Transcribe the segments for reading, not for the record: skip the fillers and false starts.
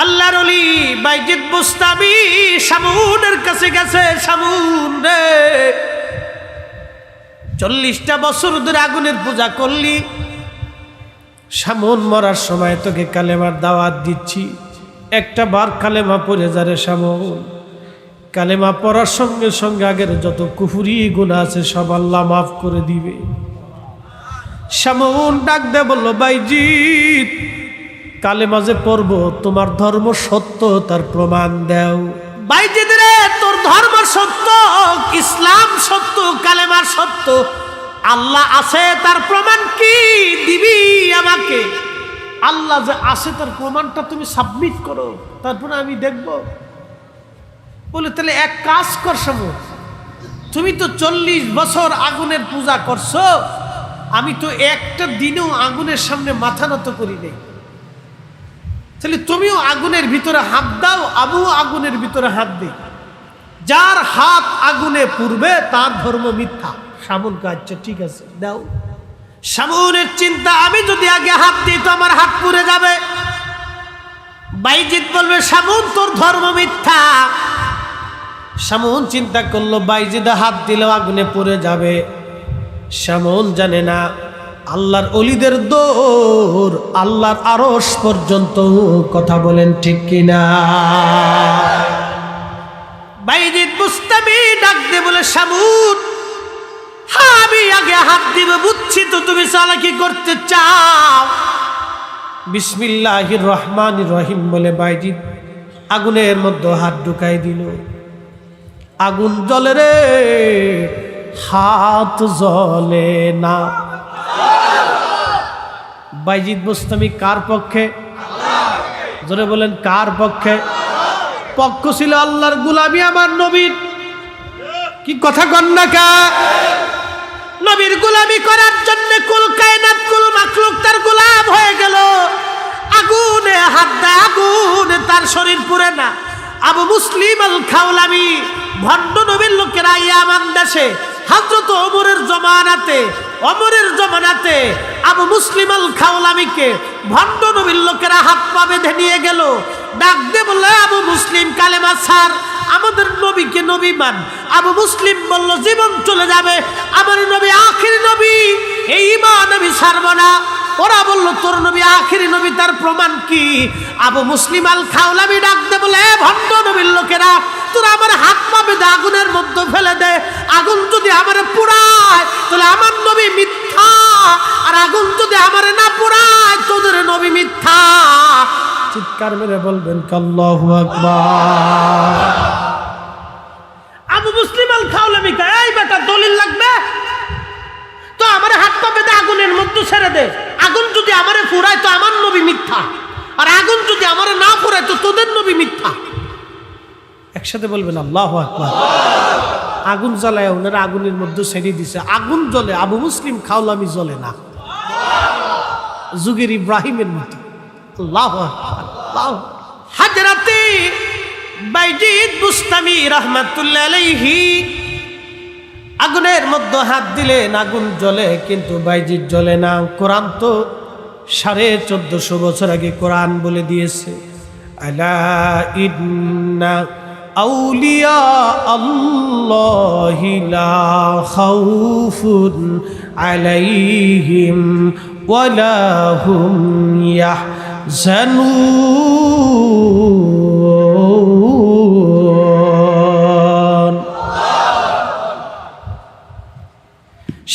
আল্লাহর ওলি বাইজিদ বুস্তামি শামুনের কাছে গেছে। শামুন রে, 40টা বছর ধরে আগুনের পূজা করলি, শামুন মরার সময় তোকে কালেমার দাওয়াত দিচ্ছি, একটা বার কালেমা পড়ে যারে শামুন। কালেমা পড়ার সঙ্গে সঙ্গে আগের যত কুফরি গুনাহ আছে সব আল্লাহ মাফ করে দিবে। শামুন ডাক দে বলল, বাইজিদ কালেমা যে পড়বো, তোমার ধর্ম সত্য তার প্রমাণ দাও। বাইজিদ রে, তোর ধর্ম সত্য, ইসলাম সত্য, কালেমা সত্য, আল্লাহ আছে তার প্রমাণ কি দিবি আমাকে? আল্লাহ যে আছে তার প্রমাণটা তুমি সাবমিট করো, তারপরে আমি দেখব। বলে তাহলে এক কাজ কর শামুন, তুমি তো 40 বছর আগুনের পূজা করছো, আমি তো একটা দিনেও আগুনের সামনে মাথা নত করি নাই, তাহলে তুমিও আগুনের ভিতরে হাত দাও, আমিও আগুনের ভিতরে হাত দিই, যার হাত আগুনে পুড়বে তার ধর্ম মিথ্যা। শামুনকে আচ্ছা ঠিক আছে দাও। শামুনের চিন্তা, আমি যদি আগে হাত দিই তো আমার হাত পুড়ে যাবে। বাইজিদ বলবে শামুন তোর ধর্ম মিথ্যা। শামুন চিন্তা করলো বাইজিদ হাত দিলেও আগুনে পুড়ে যাবে। শামুন জানে না আল্লাহর ওলিদের দৌড় আল্লাহর আরশ পর্যন্ত। কথা বলেন ঠিক কিনা? বাইজিদ বুস্তামি ডাক দে বলে, শামুন হ্যাঁ আমি আগে হাত দিব, বুঝছি তো তুমি চালাকি করতে চাও। বিসমিল্লাহির রহমানির রহিম বলে বাইজিদ আগুনের মধ্যে হাত ঢুকাই দিল। আগুন জ্বলে রে, হাত জ্বলে না। বাইজিদ বুস্তামি কার পক্ষে? জোরে বলেন কার পক্ষে? পক্ষ ছিল আল্লাহর গোলামি আমার নবীর। কি কথা কন না কা? নবীর গোলামি করার জন্য কুল কায়নাত কুল মাখলুক তার গোলাম হয়ে গেল। আগুনে হাত দেয়, আগুনে তার শরীর পুড়ে না। আবু মুসলিম আল খাওলামি ভণ্ড নবীর লোকেরা ইয়ামান দেশে হযরত ওমরের জমানাতে আবু মুসলিম আল খাওলামিকে ভণ্ড নবীর লোকেরা হাত পা বেঁধে নিয়ে গেল। ডাক দে বলল, আবু মুসলিম কালেমা ছাড়, আমাদের নবীকে নবী মান। আবু মুসলিম বলল জীবন চলে যাবে, আমার নবী আখির নবী, এই ঈমান আমি ছাড়ব না। ওরা বলল তোর নবী আখিরি নবী, তার প্রমাণ কি? আবু মুসলিম আল খাওলামি ডাক দে বলে, ভণ্ড নবীর লোকেরা তোরা আমার হাত পা বেঁধে আগুনের মধ্যে ফেলে দে। আগুন যদি আমার পোড়ায় তাহলে আমার নবী মিথ্যা, আর আগুন যদি আমার না পোড়ায় তোদের নবী মিথ্যা। চিৎকার মেরে বলবেন আল্লাহু আকবার। আবু মুসলিম আল খাওলামি কয়, এই বেটা দলিল লাগবে তো আমার হাত পা বেঁধে আগুনের মধ্যে ছেড়ে দে। আগুন যদি আমারে পোড়ায় তো আমার নবী মিথ্যা, আর আগুন যদি আমারে না পোড়ায় তো তোদের নবী মিথ্যা। একসাথে বলবেন আল্লাহু আকবার। আগুন জ্বালায় ওনারা আগুনের মধ্যে ছেড়ে দিছে। আগুন জ্বলে, আবু মুসলিম খাওলামি জ্বলে না, যুগের ইব্রাহিমের মতো। আল্লাহু আকবার, আল্লাহু। হযরতে বাইজিদ বুস্তামি রাহমাতুল্লাহ আলাইহি আগুনের মধ্যে হাত দিলেন, আগুন জ্বলে, কিন্তু বাইজিদ জ্বলে না। কোরআন তো 1450 বছর আগে কোরআন বলে দিয়েছে, আলা ইন্না আউলিয়া আল্লাহি লা খাউফুন আলাইহিম ওয়ালা হুম ইয়াহজানুন।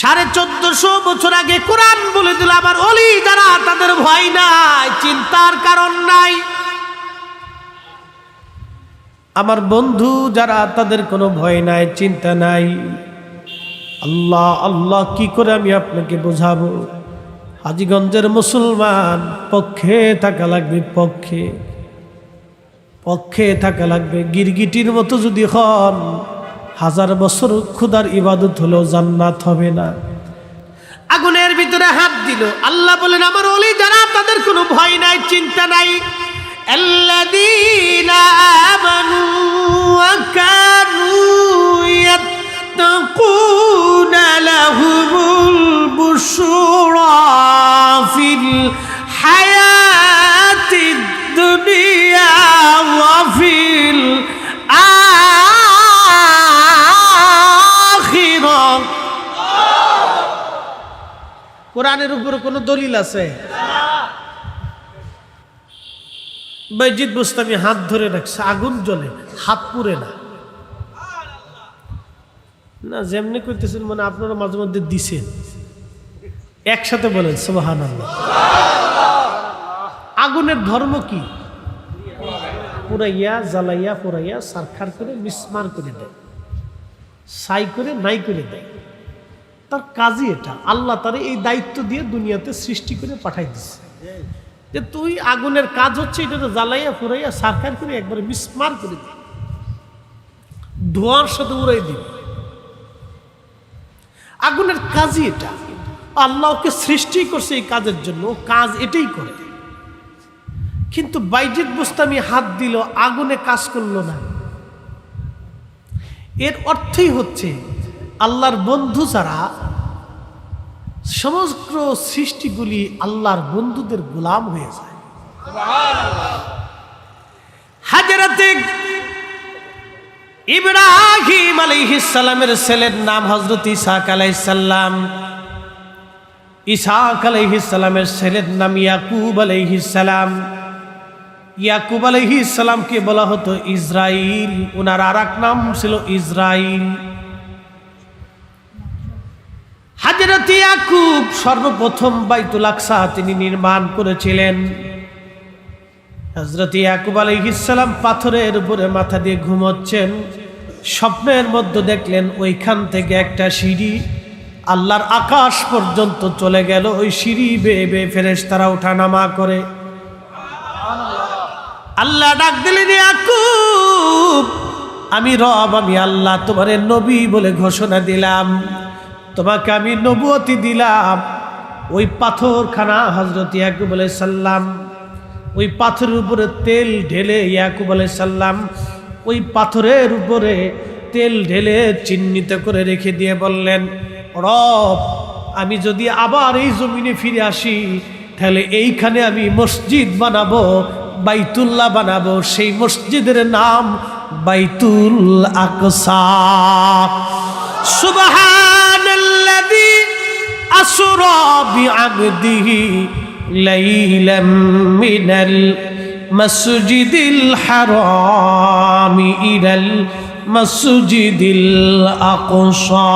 1450 বছর আগে কোরআন বলে দিল, আমার ওলি যারা তাদের ভয় নাই, চিন্তার কারণ নাই। আমার বন্ধু যারা তাদের কোনো ভয় নাই, চিন্তা নাই। আল্লাহ আল্লাহ কি করে আমি আপনাকে বোঝাবো? হাজীগঞ্জের মুসলমান পক্ষে থাকা লাগবে, পক্ষে থাকা লাগবে। গিরগিটির মতো যদি হন, 1000 বছর খুদার ইবাদত হলেও জান্নাত হবে না। আগুনের ভিতরে হাত দিল। আল্লাহ বলেন আমার ওলি যারা তাদের কোনো ভয় নাই, চিন্তা নাই। আল্লাযীনা আমানু ওয়া কানু ইয়াত্তাকুনা লাহুমুল বুশরা ফিল হায়াতিদ দুনিয়া কোরআনের উপরে কোনো দলিল আছে? বাইজিদ বুস্তামি হাত ধরে রাখছে, আগুন জ্বলে, হাত পুড়ে না। না যেমনি করতেছেন মানে আপনারা মাঝে মধ্যে দিছেন। একসাথে বলেন সুবহানাল্লাহ। আগুনের ধর্ম কি? পুরাইয়া জ্বালাইয়া পুরাইয়া সারখার করে মিসমার করে দেয়, ছাই করে নাই করে দেয়। তার কাজই এটা। আল্লাহ তারে এই দায়িত্ব দিয়ে দুনিয়াতে সৃষ্টি করে পাঠাই দিচ্ছে যে তুই আগুনের কাজ হচ্ছে এটা তো জ্বালাইয়া পুরাইয়া সারখার করে একবারে মিসমার করে দিবি, ধোঁয়ার সাথে উড়াই দিবি। আগুনের কাজই এটা। আল্লাহ ওকে সৃষ্টি করছে এই কাজের জন্য, ও কাজ এটাই করে। কিন্তু বাইজিদ বুস্তামি হাত দিল, আগুনে কাজ করলো না। এর অর্থই হচ্ছে আল্লাহর বন্ধু ছাড়া সমগ্র সৃষ্টিগুলি আল্লাহর বন্ধুদের গোলাম হয়ে যায়। হাজরাতে ইব্রাহিম আলাইহিস সালামের ছেলের নাম হযরত ইসহাক আলাইহিস সালাম। ইসহাক আলাইহিস সালামের ছেলের নাম ইয়াকুব আলাইহিস সালাম। ইয়াকুব আলাইহিস সালামকে বলা হতো ইসরাইল, ওনার আরেক নাম ছিল ইসরাইল। হযরত ইয়াকুব সর্বপ্রথম বাইতুল আকসা তিনি নির্মাণ করেছিলেন। হযরত ইয়াকুব আলাইহিস সালাম পাথরের উপরে মাথা দিয়ে ঘুমোচ্ছেন, স্বপ্নের মধ্যে দেখলেন ওইখান থেকে একটা সিঁড়ি আল্লাহর আকাশ পর্যন্ত চলে গেল। ওই সিঁড়ি বেয়ে বেয়ে ফেরেশতারা ওঠানামা করে। আল্লাহ ডাক দিলেন, ইয়াকুব আমি রব, আমি আল্লাহ তোমারে নবী বলে ঘোষণা দিলাম, তোমাকে আমি নবুয়তি দিলাম। ওই পাথরখানা হযরত ইয়াকুব আলাইহিস সালাম ওই পাথরের উপরে তেল ঢেলে, ইয়াকুব আলাইহিস সালাম ওই পাথরের উপরে তেল ঢেলে চিহ্নিত করে রেখে দিয়ে বললেন, রব আমি যদি আবার এই জমিনে ফিরে আসি তাহলে এইখানে আমি মসজিদ বানাবো, বাইতুল্লাহ বানাবো। সেই মসজিদের নাম বাইতুল আকসা। সুবহানাল্লাযী আসরা বিআবদিহি লাইলাম মিনাল মসজিদিল হারাম ইলাল মসজিদিল আকসা।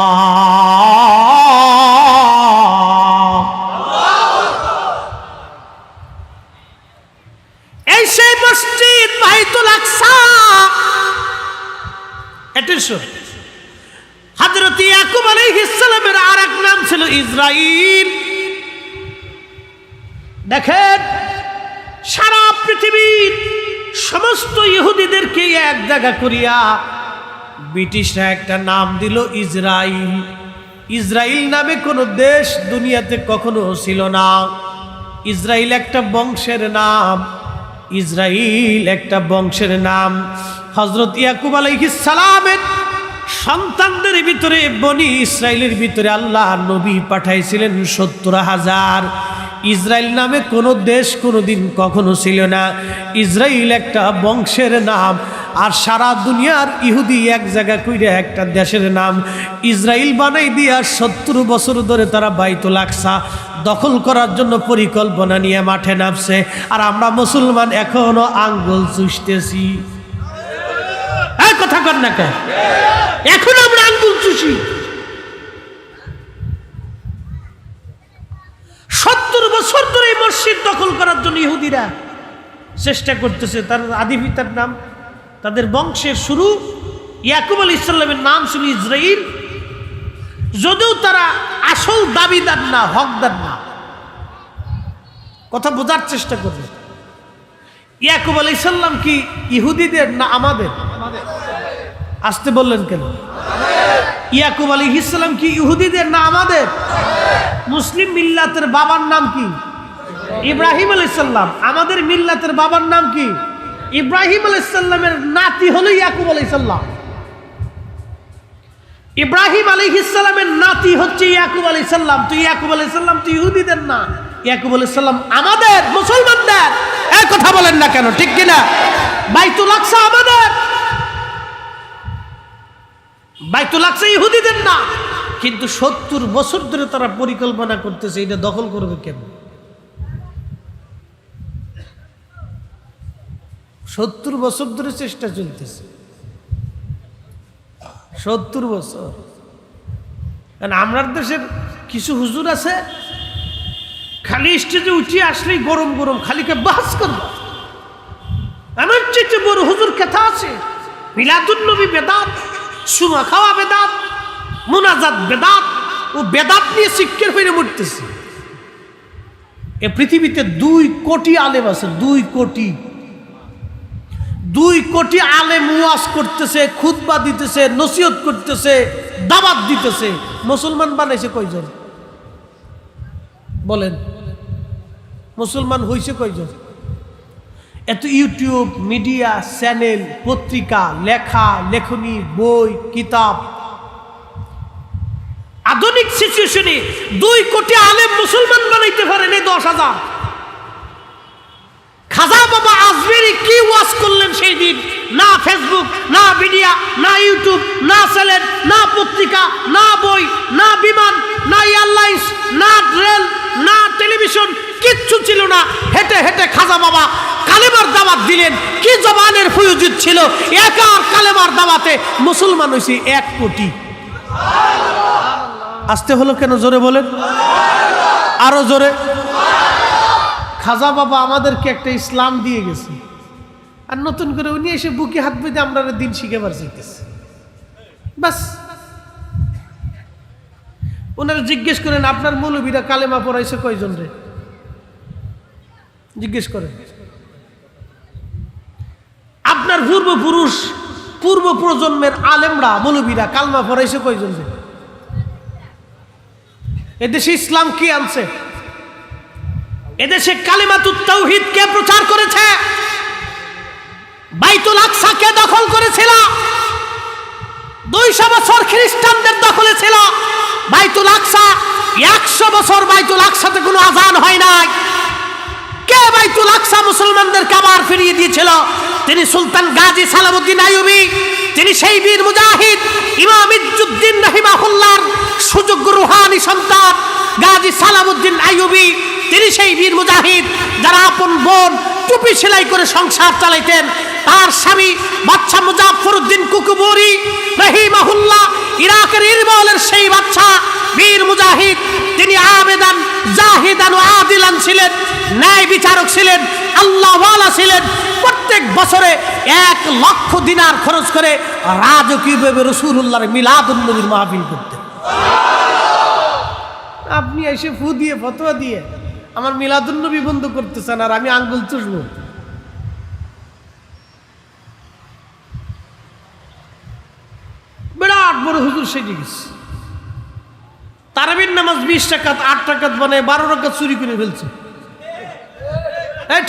এই সেই মসজিদ বাইতুল আকসা। অ্যাটেনশন, হযরত ইয়াকুব আলাইহিস সালামের আরেক নাম ছিল ইসরাইল। দেখেন সারা পৃথিবীর সমস্ত ইহুদিদেরকে এক জায়গা করিয়া ব্রিটিশরা একটা নাম দিল ইসরাইল। ইসরাইল নামে কোনো দেশ দুনিয়াতে কখনো ছিল না। ইসরাইল একটা বংশের নাম, ইসরাইল একটা বংশের নাম। হযরত ইয়াকুব আলাইহিস সালামের সন্তানদের ভিতরে বনি ইসরাইলের ভিতরে আল্লাহ নবী পাঠাইছিলেন ৭০,০০০। ইসরাইল নামে কোনো দেশ কোনোদিন কখনো ছিল না। ইসরাইল একটা বংশের নাম। আর সারা দুনিয়ার ইহুদি এক জায়গা কইরা একটা দেশের নাম ইসরাইল বানাই দিয়া ৭০ বছর ধরে তারা বাইতুল আকসা দখল করার জন্য পরিকল্পনা নিয়ে মাঠে নামছে। আর আমরা মুসলমান এখনো আঙ্গুল চুষতেছি। কথা কর না কেন? এখন আমরা আঙ্গুল চুষি। ৭০ বছর ধরে এই মসজিদ দখল করার জন্য ইহুদিরা চেষ্টা করতেছে। তার আদি পিতার নাম, তাদের বংশের শুরু ইয়াকুব আলাইহিস সালামের নাম ছিল ইসরাইল। যদিও তারা আসল দাবিদার না, হকদার না। কথা বোঝার চেষ্টা করবে। ইয়াকুব আলাইহিস সালাম কি ইহুদিদের না আমাদের? আসতে বললেন কেন? ইয়াকুব আলাইহিস সালাম কি ইহুদিদের না আমাদের? মুসলিম মিল্লাতের বাবার নাম কি? ইব্রাহিম আলাইহিস সালাম। আমাদের মিল্লাতের বাবার নাম কি? ইব্রাহিম আলাইহিস সালামের নাতি হলো ইয়াকুব আলাইহিস সালাম। ইব্রাহিম আলাইহিস সালামের নাতি হচ্ছে ইয়াকুব আলাইহিস সালাম। তো ইয়াকুব আলাইহিস সালাম তো ইহুদিদের না, ইয়াকুব আলাইহিস সালাম আমাদের মুসলমানদের। এই কথা বলেন না কেন? ঠিক কিনা? বাইতুল আকসা আমাদের, বাইতুল আকসা ইহুদিদের না। কিন্তু 70 বছর ধরে তারা পরিকল্পনা করতেছে এটা দখল করবে কেন। 70 বছর ধরে চেষ্টা চলতেছে, 70 বছর। কারণ আমার দেশের কিছু হুজুর আছে খালি স্টেজে উঠিয়ে আসলেই গরম গরম খালিকে বাস করবে। আমার চেয়ে বড় হুজুর কথা আছে, মিলাদুন নবী বেদাত, সুমা খাওয়া বেদাত, মুনাজাত বেদাত, ও বেদাত নিয়ে শিক্ষার হয়ে মরতেছে। এ পৃথিবীতে 2 কোটি আলেম আছে, 2 কোটি আলেম ওয়াজ করতেছে, খুতবা দিতেছে, নসিহত করতেছে, দাওয়াত দিতেছে। মুসলমান বানাইছে কয়জন বলেন? মুসলমান হইছে কয়জন? এত ইউটিউব, মিডিয়া, চ্যানেল, পত্রিকা, লেখা লেখনী, বই, কিতাব। আধুনিক সিচুয়েশনে 2 কোটি আলেম মুসলমান বানাইতে পারেন এই 10,000। খাজা বাবা আজমেরি কি ওয়াজ করলেন সেই দিন? না ফেসবুক, না মিডিয়া, না ইউটিউব, না চ্যানেল, না পত্রিকা, না বই, না বিমান, না এয়ারলাইন্স, না রেল, না টেলিভিশন, কিচ্ছু ছিল না। হেঁটে হেঁটে খাজা বাবা কালেমার দাওয়াত দিলেন। কি জবানের ফুয়ুজুদ ছিল! একার কালেমার দাওয়াতে মুসলমান হয়েছে 1 কোটি। আসতে হলো কেন? জোরে বলেন, আরো জোরে। খাজা বাবা আমাদেরকে একটা ইসলাম দিয়ে গেছে, আর নতুন করে উনি এসে বুকে হাত বেঁধে আমরা দিন শিখেবার চাইতেছে। বাস ওনারা জিজ্ঞেস করেন, আপনার মৌলবীরা কালেমা পড়াইছে কয়জন রে? জিজ্ঞেস করেন। আপনার পূর্বপুরুষ, পূর্ব প্রজন্মের আলেমরা, মৌলবীরা কালেমা পড়াইছে কয়জন রে? এদেশে ইসলাম কি আনছে? এদেশে কালিমাতুত তাওহীদ কে প্রচার করেছে? বাইতুল আকসা কে দখল করেছিল? 200 বছর খ্রিস্টানদের দখলে ছিল বাইতুল আকসা। 100 বছর বাইতুল আকসাতে কোনো আজান হয় নাই। কে বাইতুল আকসা মুসলমানদেরকে আবার ফিরিয়ে দিয়েছিল? তিনি সুলতান গাজী সালামউদ্দিন আইয়ুবী। তিনি সেই বীর মুজাহিদ ইমাম ইজ্জুদ্দিন রাহিমাহুল্লাহর সুযোগ্য রুহানি সন্তান গাজী সালামউদ্দিন আইয়ুবী। তিনি সেই বীর মুজাহিদ যারা আপন বোন টুপি সেলাই করে সংসার চালাইতেন। তার স্বামী বাদশা মুজাফফরউদ্দিন কুকুবুরি রাহিমাহুল্লাহ, ইরাকের ইরবিলের সেই বাদশা বীর মুজাহিদ। তিনি আবেদান, জাহিদান ও আদিলান ছিলেন, ন্যায় বিচারক ছিলেন, আল্লাহওয়ালা ছিলেন। প্রত্যেক বছরে 1 লক্ষ দিনার খরচ করে রাজকীয়ভাবে রাসূলুল্লাহর মিলাদুন নবীর মাহফিল করতেন। আপনি এসে ফু দিয়ে ফতোয়া দিয়ে আমার মিলাদুন নবী বন্ধ করতেছেন, আর আমি আঙ্গুল চুষব। বিরাট বড় হুজুর সেজে গেছে। তারাবির নামাজ 20 রাকাত 8 রাকাত বানায় 12 রাকাত চুরি করে ফেলছে।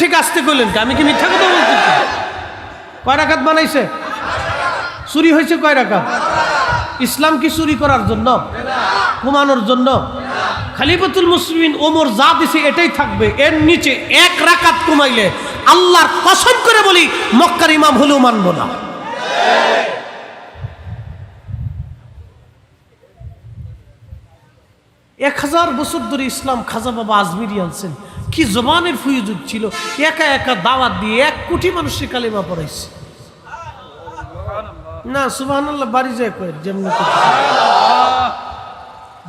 ঠিক আসতে কইলেন, আমি কি মিথ্যা কথা বলছি? কয় রাকাত বানাইছে? চুরি হয়েছে কয় রাকাত? ইসলাম কি চুরি করার জন্য, কমানোর জন্য? খলিফাতুল মুসলিমিন ওমর যা দিছে এটাই থাকবে, এর নিচে 1 রাকাত কমাইলে আল্লাহর কসম করে বলি মক্কার ইমাম হলেও মানব না। এক 1000 বছর ধরে ইসলাম খাজা বাবা আজমিরি আনছেন। কি জবানের ফুয়ুজুদ ছিল! একা একা দাওয়াত দিয়ে 1 কোটি মানুষের কালেমা পড়াইছে। না সুবহানাল্লাহ, বাড়ি যায় কয়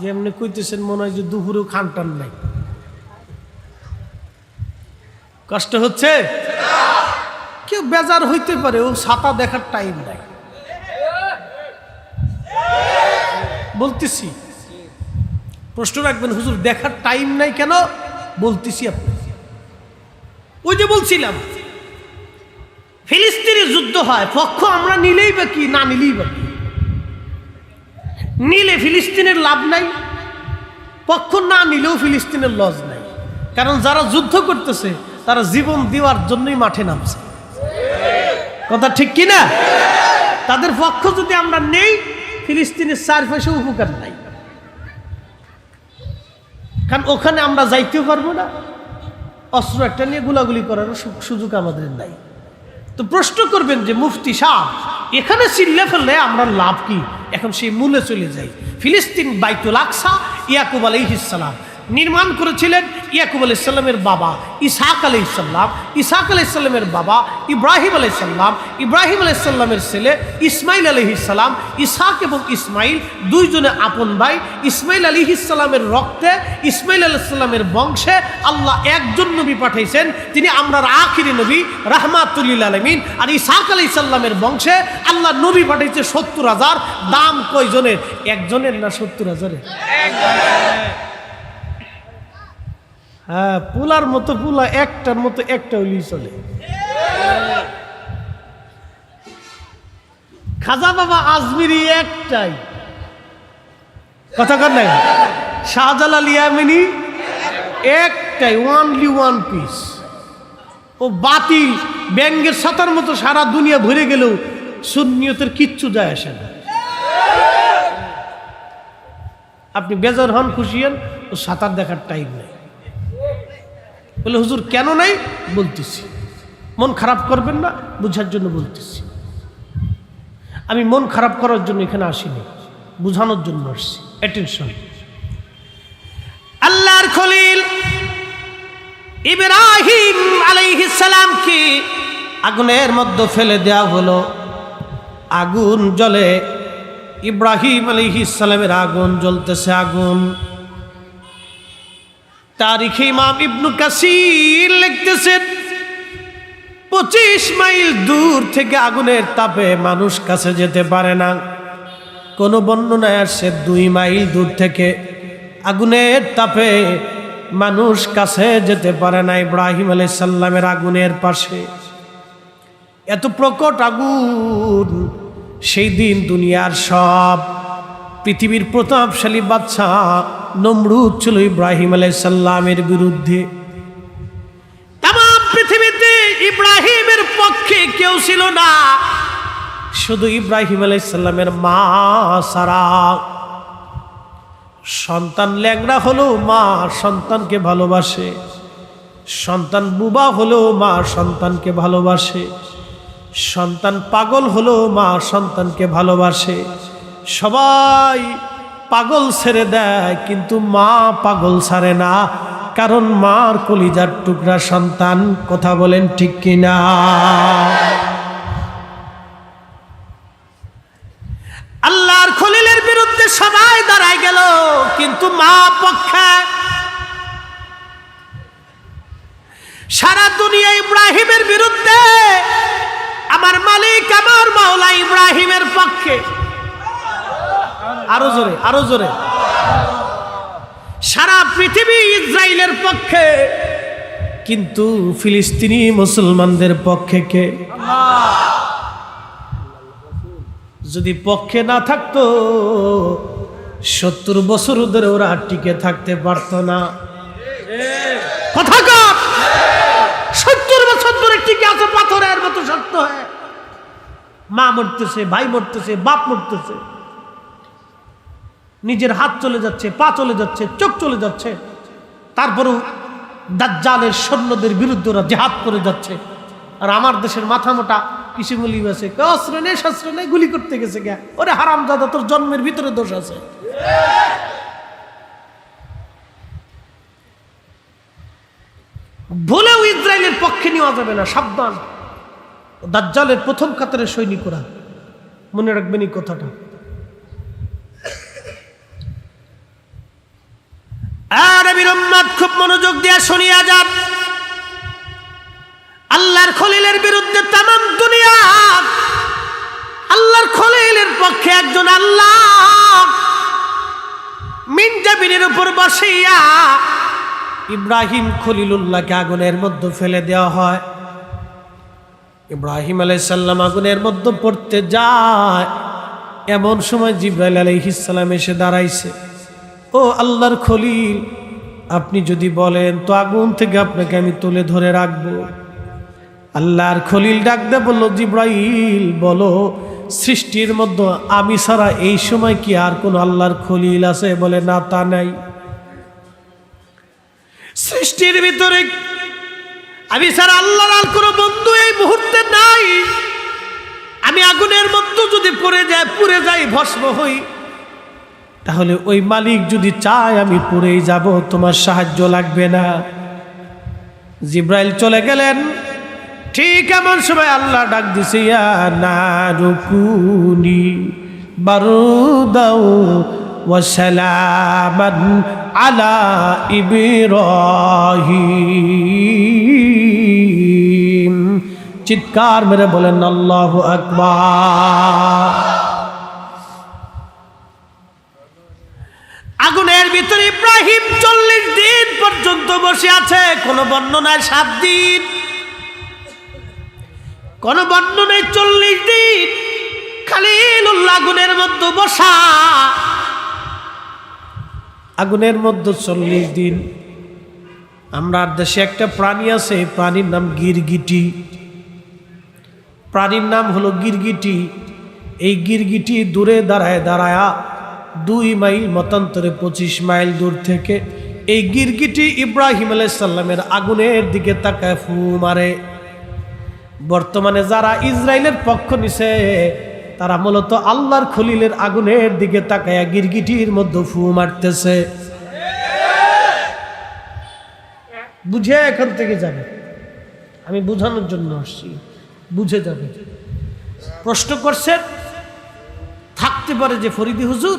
যেমনি কইতেছেন মনে হয় যে দুপুরেও খান টান নাই। কষ্ট হচ্ছে? কেউ বেজার হইতে পারে, ও ছাতা দেখার টাইম নাই। বলতেছি, প্রশ্ন রাখবেন হুজুর দেখার টাইম নাই কেন? বলতেছি আপনি, ওই যে বলছিলাম ফিলিস্তিনের যুদ্ধ হয়, পক্ষ আমরা নিলেই বা কি, না নিলেই বা কি। নিলে ফিলিস্তিনের লাভ নাই, পক্ষ না নিলেও ফিলিস্তিনের লস নাই। কারণ যারা যুদ্ধ করতেছে তারা জীবন দেওয়ার জন্যই মাঠে নামছে। কথা ঠিক কিনা? তাদের পক্ষ যদি আমরা নেই, ফিলিস্তিনের 4 পয়সা উপকার নাই। কারণ ওখানে আমরা যাইতেও পারবো না, অস্ত্র একটা নিয়ে গুলাগুলি করার সুযোগ আমাদের নাই। তো প্রশ্ন করবেন যে মুফতি সাহেব এখানে চিল্লে ফেললে আমরা লাভ কি? এখন সেই মূলে চলে যাই। ফিলিস্তিন বাইতুল আকসা ইয়াকুব আলাইহিস সালাম নির্মাণ করেছিলেন। ইয়াকুব আলাইহিস সালামের বাবা ইসহাক আলাইহিস সালাম, ইসহাক আলাইহিস সালামের বাবা ইব্রাহিম আলাইহিস সালাম, ইব্রাহিম আলাইহিস সালামের ছেলে ইসমাইল আলাইহিস সালাম। ইসহাক এবং ইসমাইল দুইজনে আপন ভাই। ইসমাইল আলাইহিস সালামের রক্তে, ইসমাইল আলাইহিস সালামের বংশে আল্লাহ একজন নবী পাঠাইছেন, তিনি আমরার আখিরি নবী রাহমাতুল লিল আলামিন। আর ইসহাক আলাইহিস সালামের বংশে আল্লাহ নবী পাঠাইছে ৭০,০০০। দাম কয়জনের? একজনের না ৭০,০০০? হ্যাঁ, পুলার মতো পুলা, একটার মতো একটা হইলেই চলে। খাজা বাবা আজমিরি একটাই, কথা কর নাই? শাহজালাল ইয়ামিনী একটাই, ওয়ানলি ওয়ান পিস। ও বাতিল ব্যাঙ্গের ছাতার মতো সারা দুনিয়া ভরে গেলেও সুন্নিয়তের কিচ্ছু যায় আসে না। আপনি বেজার হন, খুশি হন, ও সাঁতার দেখার টাইম নেই। বলে হুজুর কেন নাই? বলতেছি, মন খারাপ করবেন না, বুঝার জন্য বলতেছি। আমি মন খারাপ করার জন্য এখানে আসিনি, বুঝানোর জন্য আসছি। অ্যাটেনশন। আল্লাহর খলিল ইব্রাহিম আলাইহিস সালামকে আগুনের মধ্যে ফেলে দেওয়া হলো। আগুন জ্বলে, ইব্রাহিম আলাইহিস সালামের আগুন জ্বলতেছে। আগুন তারিখে ইমাম ইবনু কাসির লিখতেছেন 25 মাইল দূর থেকে আগুনের তাপে মানুষ কাছে যেতে পারে না। কোন বর্ণনায় আসছে 2 মাইল দূর থেকে আগুনের তাপে মানুষ কাছে যেতে পারে না ইব্রাহিম আলাইহিস সালামের আগুনের পাশে। এত প্রকট আগুন। সেই দিন দুনিয়ার সব পৃথিবীর প্রতাপশালী বাদশা নমরুদ ছিল ইব্রাহিম আলাইহিস সালামের বিরুদ্ধে। তামাম পৃথিবীতে ইব্রাহিমের পক্ষে কেউ ছিল না, শুধু ইব্রাহিম আলাইহিস সালামের মা সারা। সন্তান ল্যাংড়া হলেও মা সন্তানকে ভালোবাসে, সন্তান বুবা হলেও মা সন্তানকে ভালোবাসে, সন্তান পাগল হলেও মা সন্তানকে ভালোবাসে। সবাই পাগল ছেড়ে দেয়, কিন্তু মা পাগল ছাড়ে না, কারণ মার কলিজার টুকরা সন্তান। কথা বলেন ঠিক কিনা? আল্লাহর খলিলের বিরুদ্ধে সবাই দাঁড়ায় গেল, কিন্তু মা পক্ষে সারা দুনিয়া ইব্রাহিমের বিরুদ্ধে, আমার মালিক আমার মাওলা ইব্রাহিমের পক্ষে। আরো জোরে, আরো জোরে। সারা পৃথিবী ইসরায়েলের পক্ষে, কিন্তু ফিলিস্তিনি মুসলমানদের পক্ষে কে? যদি পক্ষে না থাকতো 70 বছর ধরে ওরা টিকে থাকতে পারতো না। কথা কর, 70 বছর ধরে টিকে আছে পাথরের মতো শক্ত হয়ে। মা মরতেছে, ভাই মরতেছে, বাপ মরতেছে, নিজের হাত চলে যাচ্ছে, পা চলে যাচ্ছে, চোখ চলে যাচ্ছে, তারপরেও দাজ্জালের সৈন্যদের বিরুদ্ধে ওরা জিহাদ করে যাচ্ছে। আর আমার দেশের মাথা মোটা কিছু গুলি আছে, অস্ত্র নেই শস্ত্র নেই, গুলি করতে গেছে গা। ওরে হারামজাদা, তোর জন্মের ভিতরে দোষ আছে। ভুলেও ইসরায়েলের পক্ষে নেওয়া যাবে না, সাবধান। দাজ্জালের প্রথম কাতারের সৈনিকরা, মনে রাখবেন এই কথাটা। আর নবীর উম্মত খুব মনোযোগ দিয়ে শুনিয়া যান। আল্লাহর খলিলের বিরুদ্ধে তামাম দুনিয়া আল্লাহর খলিলের পক্ষে একজন আল্লাহ মিনজাবিনের উপর বসিয়া ইব্রাহিম খলিলুল্লাহকে আগুনের মধ্যে ফেলে দেওয়া হয়। ইব্রাহিম আলাইহিস সালাম আগুনের মধ্যে পড়তে যায়, এমন সময় জিবরাইল আলাইহিস সালাম এসে দাঁড়াইছে। ও আল্লাহর খলিল, আপনি যদি বলেন তো আগুন থেকে আপনাকে আমি তুলে ধরে রাখবো। আল্লাহর খলিল ডাক দে বলল, জিবরাইল বলো, সৃষ্টির মধ্যে আমি ছাড়া এই সময় কি আর কোন আল্লাহর খলিল আছে? বলে না, তা নাই। সৃষ্টির ভিতরে আমি ছাড়া আল্লাহর আর কোনো বন্ধু এই মুহূর্তে নাই। আমি আগুনের মধ্যে যদি পুড়ে যাই, ভস্ম হই, তাহলে ওই মালিক যদি চায় আমি পুড়েই যাব, তোমার সাহায্য লাগবে না। জিব্রাইল চলে গেলেন। ঠিক এমন সময় আল্লাহ ডাক দিছে, ইয়া নারু কুনি বারুদাও ওয়া সালামান আলা ইব্রাহিম। চিৎকার মেরে বলেন আল্লাহু আকবার। আগুনের ভিতরে ইব্রাহিম 40 দিন পর্যন্ত বসে আছে। কোন বর্ণনায় 7 দিন, কোন বর্ণনায় 40 দিন। খলিলুল্লাহ আগুনের মধ্যে বসা, আগুনের মধ্যে 40 দিন। আমরা দেশে একটা প্রাণী আছে, প্রাণীর নাম গিরগিটি। প্রাণীর নাম হলো গিরগিটি। এই গিরগিটি দূরে দাঁড়ায় দাঁড়ায়া 2 মাইল মতান্তরে 25 মাইল দূর থেকে এই গিরগিটি ইব্রাহিম আলাইহিস সালামের আগুনের দিকে তাকায় ফু মারে। বর্তমানে যারা ইসরায়েলের পক্ষ নিছে তারা মূলত আল্লাহর খলিলের আগুনের দিকে তাকায়া গিরগিটির মধ্যে ফু মারতেছে। বুঝে এখান থেকে যাবে, আমি বুঝানোর জন্য আসছি, বুঝে যাবে। প্রশ্ন করছেন, থাকতে পারে যে ফরিদি হুজুর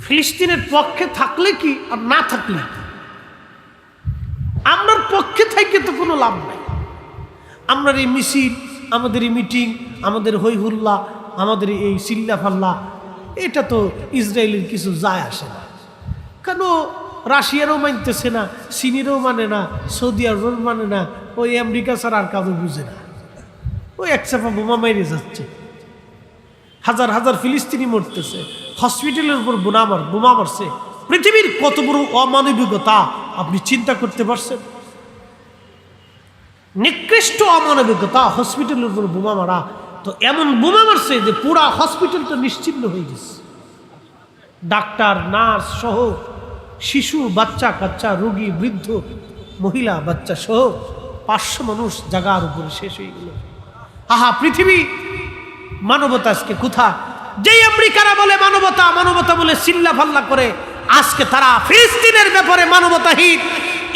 ফিলিস্তিনের পক্ষে থাকলে কি আর না থাকলে? আপনার পক্ষে থেকে তো কোনো লাভ নাই। আপনার এই মিছিল, আমাদের এই মিটিং, আমাদের হই হুল্লা, আমাদের এই চিল্লা ফাল্লা, এটা তো ইসরায়েলের কিছু যায় আসে না। কেন রাশিয়ারও মানতেছে না, চীনেরও মানে না, সৌদি আরবের মানে না, ওই আমেরিকা ছাড়া আর কাউকে বুঝে না। ওই এক চাপা বোমা মেরে যাচ্ছে, হাজার হাজার ফিলিস্তিনি মরতেছে, হসপিটালের উপর বোমা মারছে। পৃথিবীর কত বড় অমানবিকতা আপনি চিন্তা করতে পারছেন? নিকৃষ্ট অমানবিকতা, হসপিটালের উপর বোমা মারা। তো এমন বোমা মারছে যে পুরা হসপিটালটা নিশ্চিহ্ন হয়ে গেছে। ডাক্তার, নার্স সহ, শিশু, বাচ্চা কাচ্চা, রোগী, বৃদ্ধ, মহিলা, বাচ্চা সহ 500 মানুষ জায়গার উপরে শেষ হয়ে গেল। আহা, পৃথিবী মানবতা আজকে কোথা? যেই আমেরিকারা বলে মানবতা মানবতা বলে চিল্লা ফাল্লা করে, আজকে তারা ফিলিস্তিনের ব্যাপারে মানবতাহীন।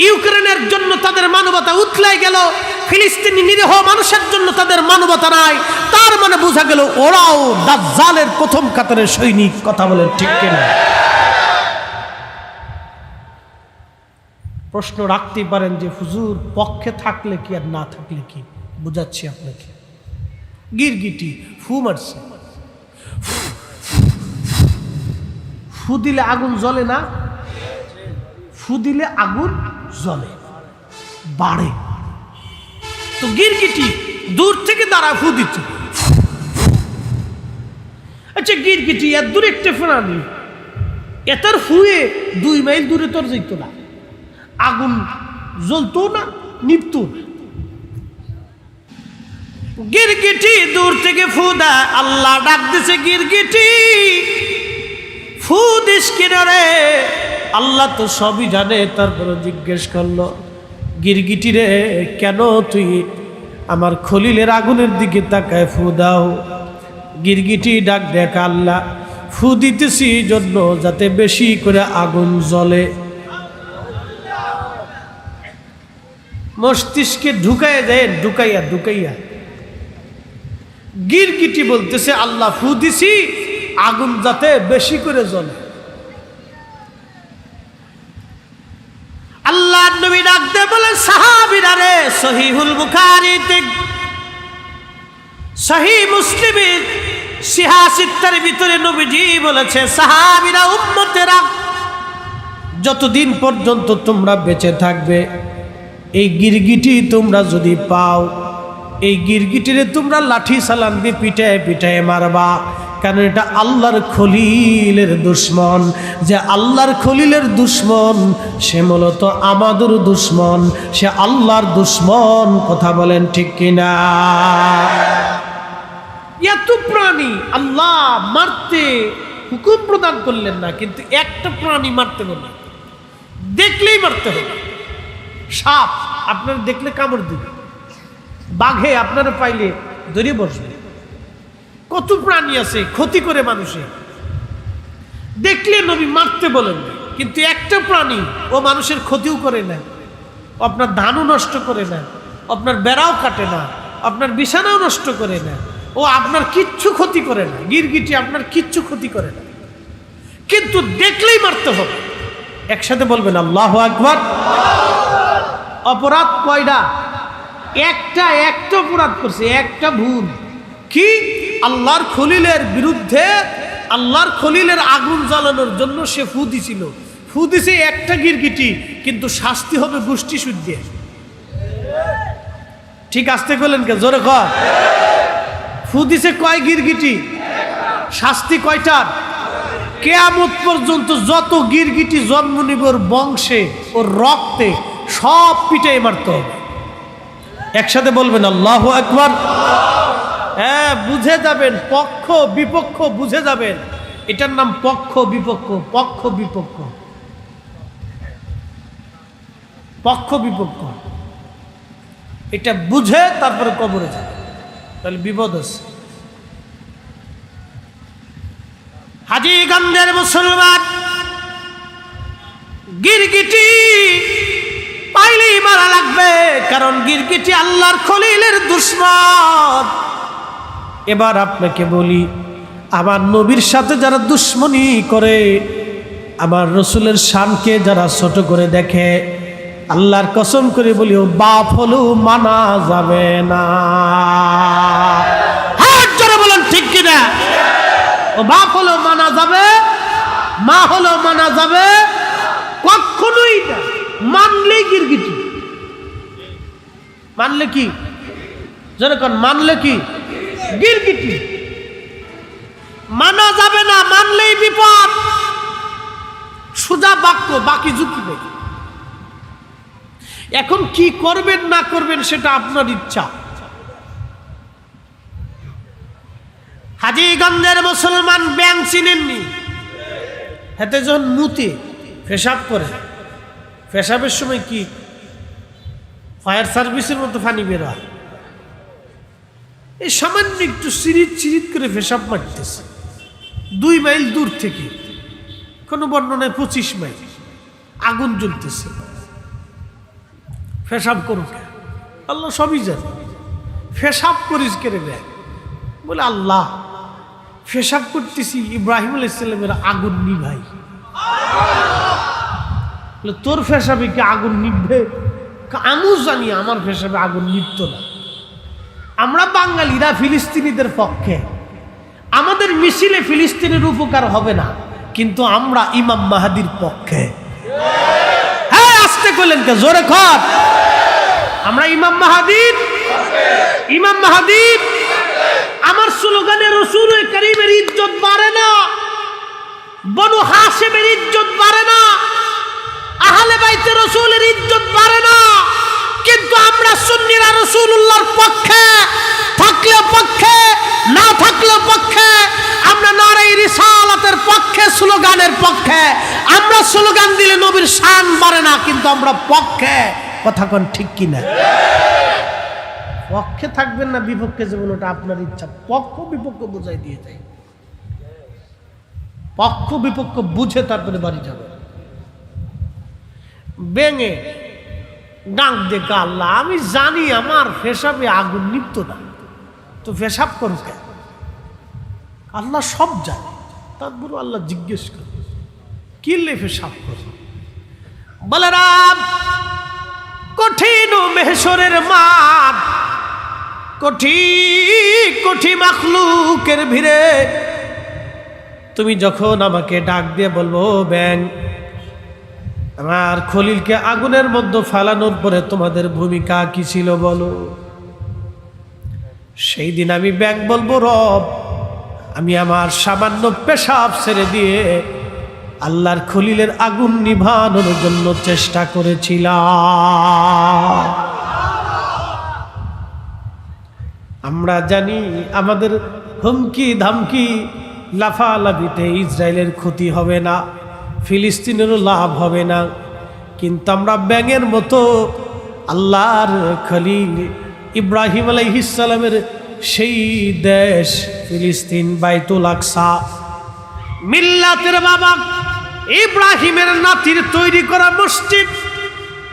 ইউক্রেনের জন্য তাদের মানবতা উতলাই গেল, ফিলিস্তিনি নিরীহ মানুষের জন্য তাদের মানবতা নাই। তার মানে বোঝা গেল ওরাও দাজ্জালের প্রথম কাতারের সৈনিক। কথা বলেন ঠিক কিনা? প্রশ্ন রাখতে পারেন যে হুজুর পক্ষে থাকলে কি আর না থাকলে কি? বুঝাচ্ছি আপনাকে। গিরগিটি ফু মারছে, ফু দিলে আগুন জ্বলে না? ফু দিলে আগুন জ্বলে, বাড়ে। তো গিরগিটি দূর থেকে দাঁড়া ফু দিচ্ছে। আচ্ছা, গিরগিটি এত দূরে একটা প্রাণী, এটার ফুয়ে 2 মাইল দূরে তোর যেত না, আগুন জ্বলতো না, নিভতো না। গিরগিটি দূর থেকে ফু দেয়। আল্লাহ ডাক দিছে, গিরগিটি ফু দিস কিনা রে? আল্লাহ তো সবই জানে। তারপরে জিজ্ঞেস করলো, গিরগিটি রে, কেন তুই আমার খলিলের আগুনের দিকে তাকায় ফু দাও? গিরগিটি ডাক দেখ, আল্লাহ ফু দিতেছি জন্য যাতে বেশি করে আগুন জ্বলে। মস্তিষ্কে ঢুকাইয়া দেয়, ঢুকাইয়া ঢুকাইয়া গিরগিটি বলতেছে, আল্লাহ ফু দিছি আগুন যাতে বেশি করে জ্বলে। আল্লাহ নবী ডাকতে বলে, সাহাবীরা রে, সহিহুল বুখারীতে, সহিহ মুসলিমে, সিহাসিত্তার ভিতরে নবীজি বলেছে, সাহাবীরা, উম্মতেরা, যতদিন পর্যন্ত তোমরা বেঁচে থাকবে, এই গিরগিটি তোমরা যদি পাও, এই গিরগিটিরে তোমরা লাঠি সালাম দিয়ে পিটায় পিটায় মারবা। কারণ এটা আল্লাহর খলিলের দুশ্মন। যে আল্লাহর খলিলের দুশ্মন সে মূলত আমাদের দুশ্মন, সে আল্লাহর দুশ্মন। কথা বলেন ঠিক কিনা? এত প্রাণী আল্লাহ মারতে হুকুম প্রদান করলেন না, কিন্তু একটা প্রাণী মারতে বললেন, দেখলেই মারতে হবে। সাপ আপনারা দেখলে কামড় দিবে, বাঘে আপনারা পাইলে ধরে বসবে। কত প্রাণী আছে ক্ষতি করে মানুষে। দেখলে নবী মারতে বলেন, কিন্তু একটা প্রাণী ও মানুষের ক্ষতিও করে না, আপনার ধানও নষ্ট করে না, আপনার বেড়াও কাটে না, আপনার বিছানাও নষ্ট করে না, ও আপনার কিচ্ছু ক্ষতি করে না। গিরগিটি আপনার কিচ্ছু ক্ষতি করে না, কিন্তু দেখলেই মারতে হবে। একসাথে বলবেন আল্লাহু আকবার। অপরাধ কয়টা? একটা অপরাধ করছে, একটা ভুল। কি? আল্লাহর খলিলের বিরুদ্ধে, আল্লাহর খলিলের আগুন জ্বালানোর জন্য সে ফু দিছিল। ফু দিছে একটা গিরগিটি, কিন্তু শাস্তি হবে গোষ্ঠী শুদ্ধে। ঠিক আসতে করলেন কে? জোরে কর। ফু দিছে কয় গিরগিটি? শাস্তি কয়টার? কিয়ামত পর্যন্ত যত গিরগিটি জন্ম নিবে ওর বংশে, ওর রক্তে, সব পিটাই মারতে হবে। একসাথে বলবেন আল্লাহু আকবার। হ্যাঁ, বুঝে যাবেন, পক্ষ বিপক্ষ বুঝে যাবেন। এটার নাম পক্ষ বিপক্ষ। পক্ষ বিপক্ষ, পক্ষ বিপক্ষ, এটা বুঝে তারপরে কবরে যাবে, তাহলে বিপদ আছে। হাজীগঞ্জের মুসলমান গিরগিটি পাইলেই মারা লাগবে, কারণ গিরগিটি আল্লাহর খলিলের দুশমন। এবার আপনাকে বলি, আমার নবীর সাথে যারা দুশ্মনী করে, আমার রসুলের শানকে যারা ছোট করে দেখে, আল্লাহর কসম করে বলি ও বাপ হলেও মানা যাবে না। হ্যাঁ, যারা বলেন ঠিক কিনা? ও বাপ হলেও মানা যাবে, মা হলেও মানা যাবে, কখনোই না। মানলেই গিরগিটি। মানলে কি? যেরকম মানলে কি? গিরগিটি। মানা যাবে না, মানলেই বিপদ। সোজা বাক্য, বাকি ঝুঁকি নেই। এখন কি করবেন না করবেন সেটা আপনার ইচ্ছা। হাজীগঞ্জের মুসলমান ব্যাং চিনেননি? হাতে যখন মুতে পেশাব করে, পেশাবের সময় কি ফায়ার সার্ভিসের মতো পানি বের হয়? এই সামান্য একটু চিরিত চিরিত করে পেশাব মারতেছে 2 মাইল দূর থেকে, কোনো বর্ণনায় 25 মাইল, আগুন জ্বলতেছে। পেশাব করুক, আল্লাহ সবই জানে। পেশাব করিস কেড়ে দেয়, বলে আল্লাহ পেশাব করতেছি, ইব্রাহিম আলাইহিস সালামের আগুন নিভাই। বলে তোর পেশাবে কি আগুন নিভবে? আমিও জানি আমার পেশাবে আগুন নিভত না। আমরা বাঙালিরা ফিলিস্তিনিদের পক্ষে, আমাদের মিছিলে ফিলিস্তিনের উপকার হবে না, কিন্তু আমরা ইমাম মাহাদির পক্ষে। হ্যাঁ, আসতে কইলেন কে? জোরে কর। আমরা ইমাম মাহাদির, ইমাম মাহাদির। আমার স্লোগানে রাসূল কারীমের ইজ্জত বাড়ে না, বনু হাশিমের ইজ্জত বাড়ে না, আহলে বাইতে রাসূলের ইজ্জত বাড়ে না, কিন্তু আমরা সুন্নিরা রাসূলুল্লাহর পক্ষে থাকলে পক্ষে, না থাকলে পক্ষে। আমরা নারায়ে রিসালাতের পক্ষে, স্লোগানের পক্ষে। আমরা স্লোগান দিলে নবীর শান বাড়ে না, কিন্তু আমরা পক্ষে। কথা কোন ঠিক কিনা? পক্ষে থাকবেন না বিপক্ষে যাবেন, ওটা আপনার ইচ্ছা। পক্ষ বিপক্ষ বুঝাই দিয়ে যায়, পক্ষ বিপক্ষ বুঝে তারপরে বাড়ি যাবে। বেঙে ডাক দেখে আল্লাহ, আমি জানি আমার পেশাবে আগুন নিভত না, তো পেশাব করো কেন? আল্লাহ সব জানে, তারপর আল্লাহ জিজ্ঞেস করে কিলে পেশাব করো? বলে রাব, কঠিন মেহশরের মাঠ, কোটি মাখলুকের ভিড়ে তুমি যখন আমাকে ডাক দিয়ে বলবো ব্যাং, আমার খলিলকে আগুনের মধ্যে ফালানোর পরে তোমাদের ভূমিকা কি ছিল বলো? সেই দিন আমি ব্যাং বলবো, রব, আমি আমার সামান্য পেশাব ছেড়ে দিয়ে আল্লাহর খলিলের আগুন নিভানোর জন্য চেষ্টা করেছিলাম। আমরা জানি আমাদের হুমকি ধামকি লাফালাফিতে ইসরায়েলের ক্ষতি হবে না, ফিলিস্তিনেরও লাভ হবে না, কিন্তু আমরা ব্যাঙের মতো আল্লাহর খলিল ইব্রাহিম আলাইহিস সালামের সেই দেশ ফিলিস্তিন, বাইতুল আকসা, মিল্লাতের বাবা ইব্রাহিমের নাতির তৈরি করা মসজিদ,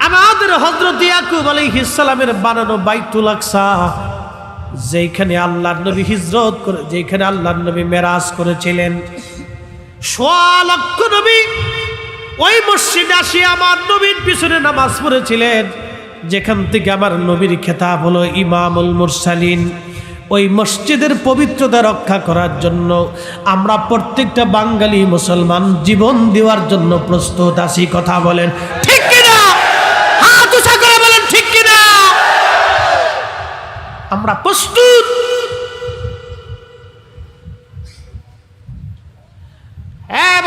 আমাদের হযরত ইয়াকুব আলাইহিস সালামের বানানো বাইতুল আকসা, যেখানে আল্লাহর নবী হিজরত করে, যেখানে আল্লাহর নবী মেরাজ করেছিলেন, সোয়া লক্ষ নবী ওই মসজিদে আসি আমার নবীর পিছনে নামাজ পড়েছিলেন, যেখান থেকে আমার নবীর খেতাব হলো ইমামুল মুরসালিন। ওই মসজিদের পবিত্রতা রক্ষা করার জন্য আমরা প্রত্যেকটা বাঙালি মুসলমান জীবন দেওয়ার জন্য প্রস্তুত আছি। কথা বলেন ঠিক কিনা? হাত উঁচা করে বলেন ঠিক কিনা? আমরা প্রস্তুত।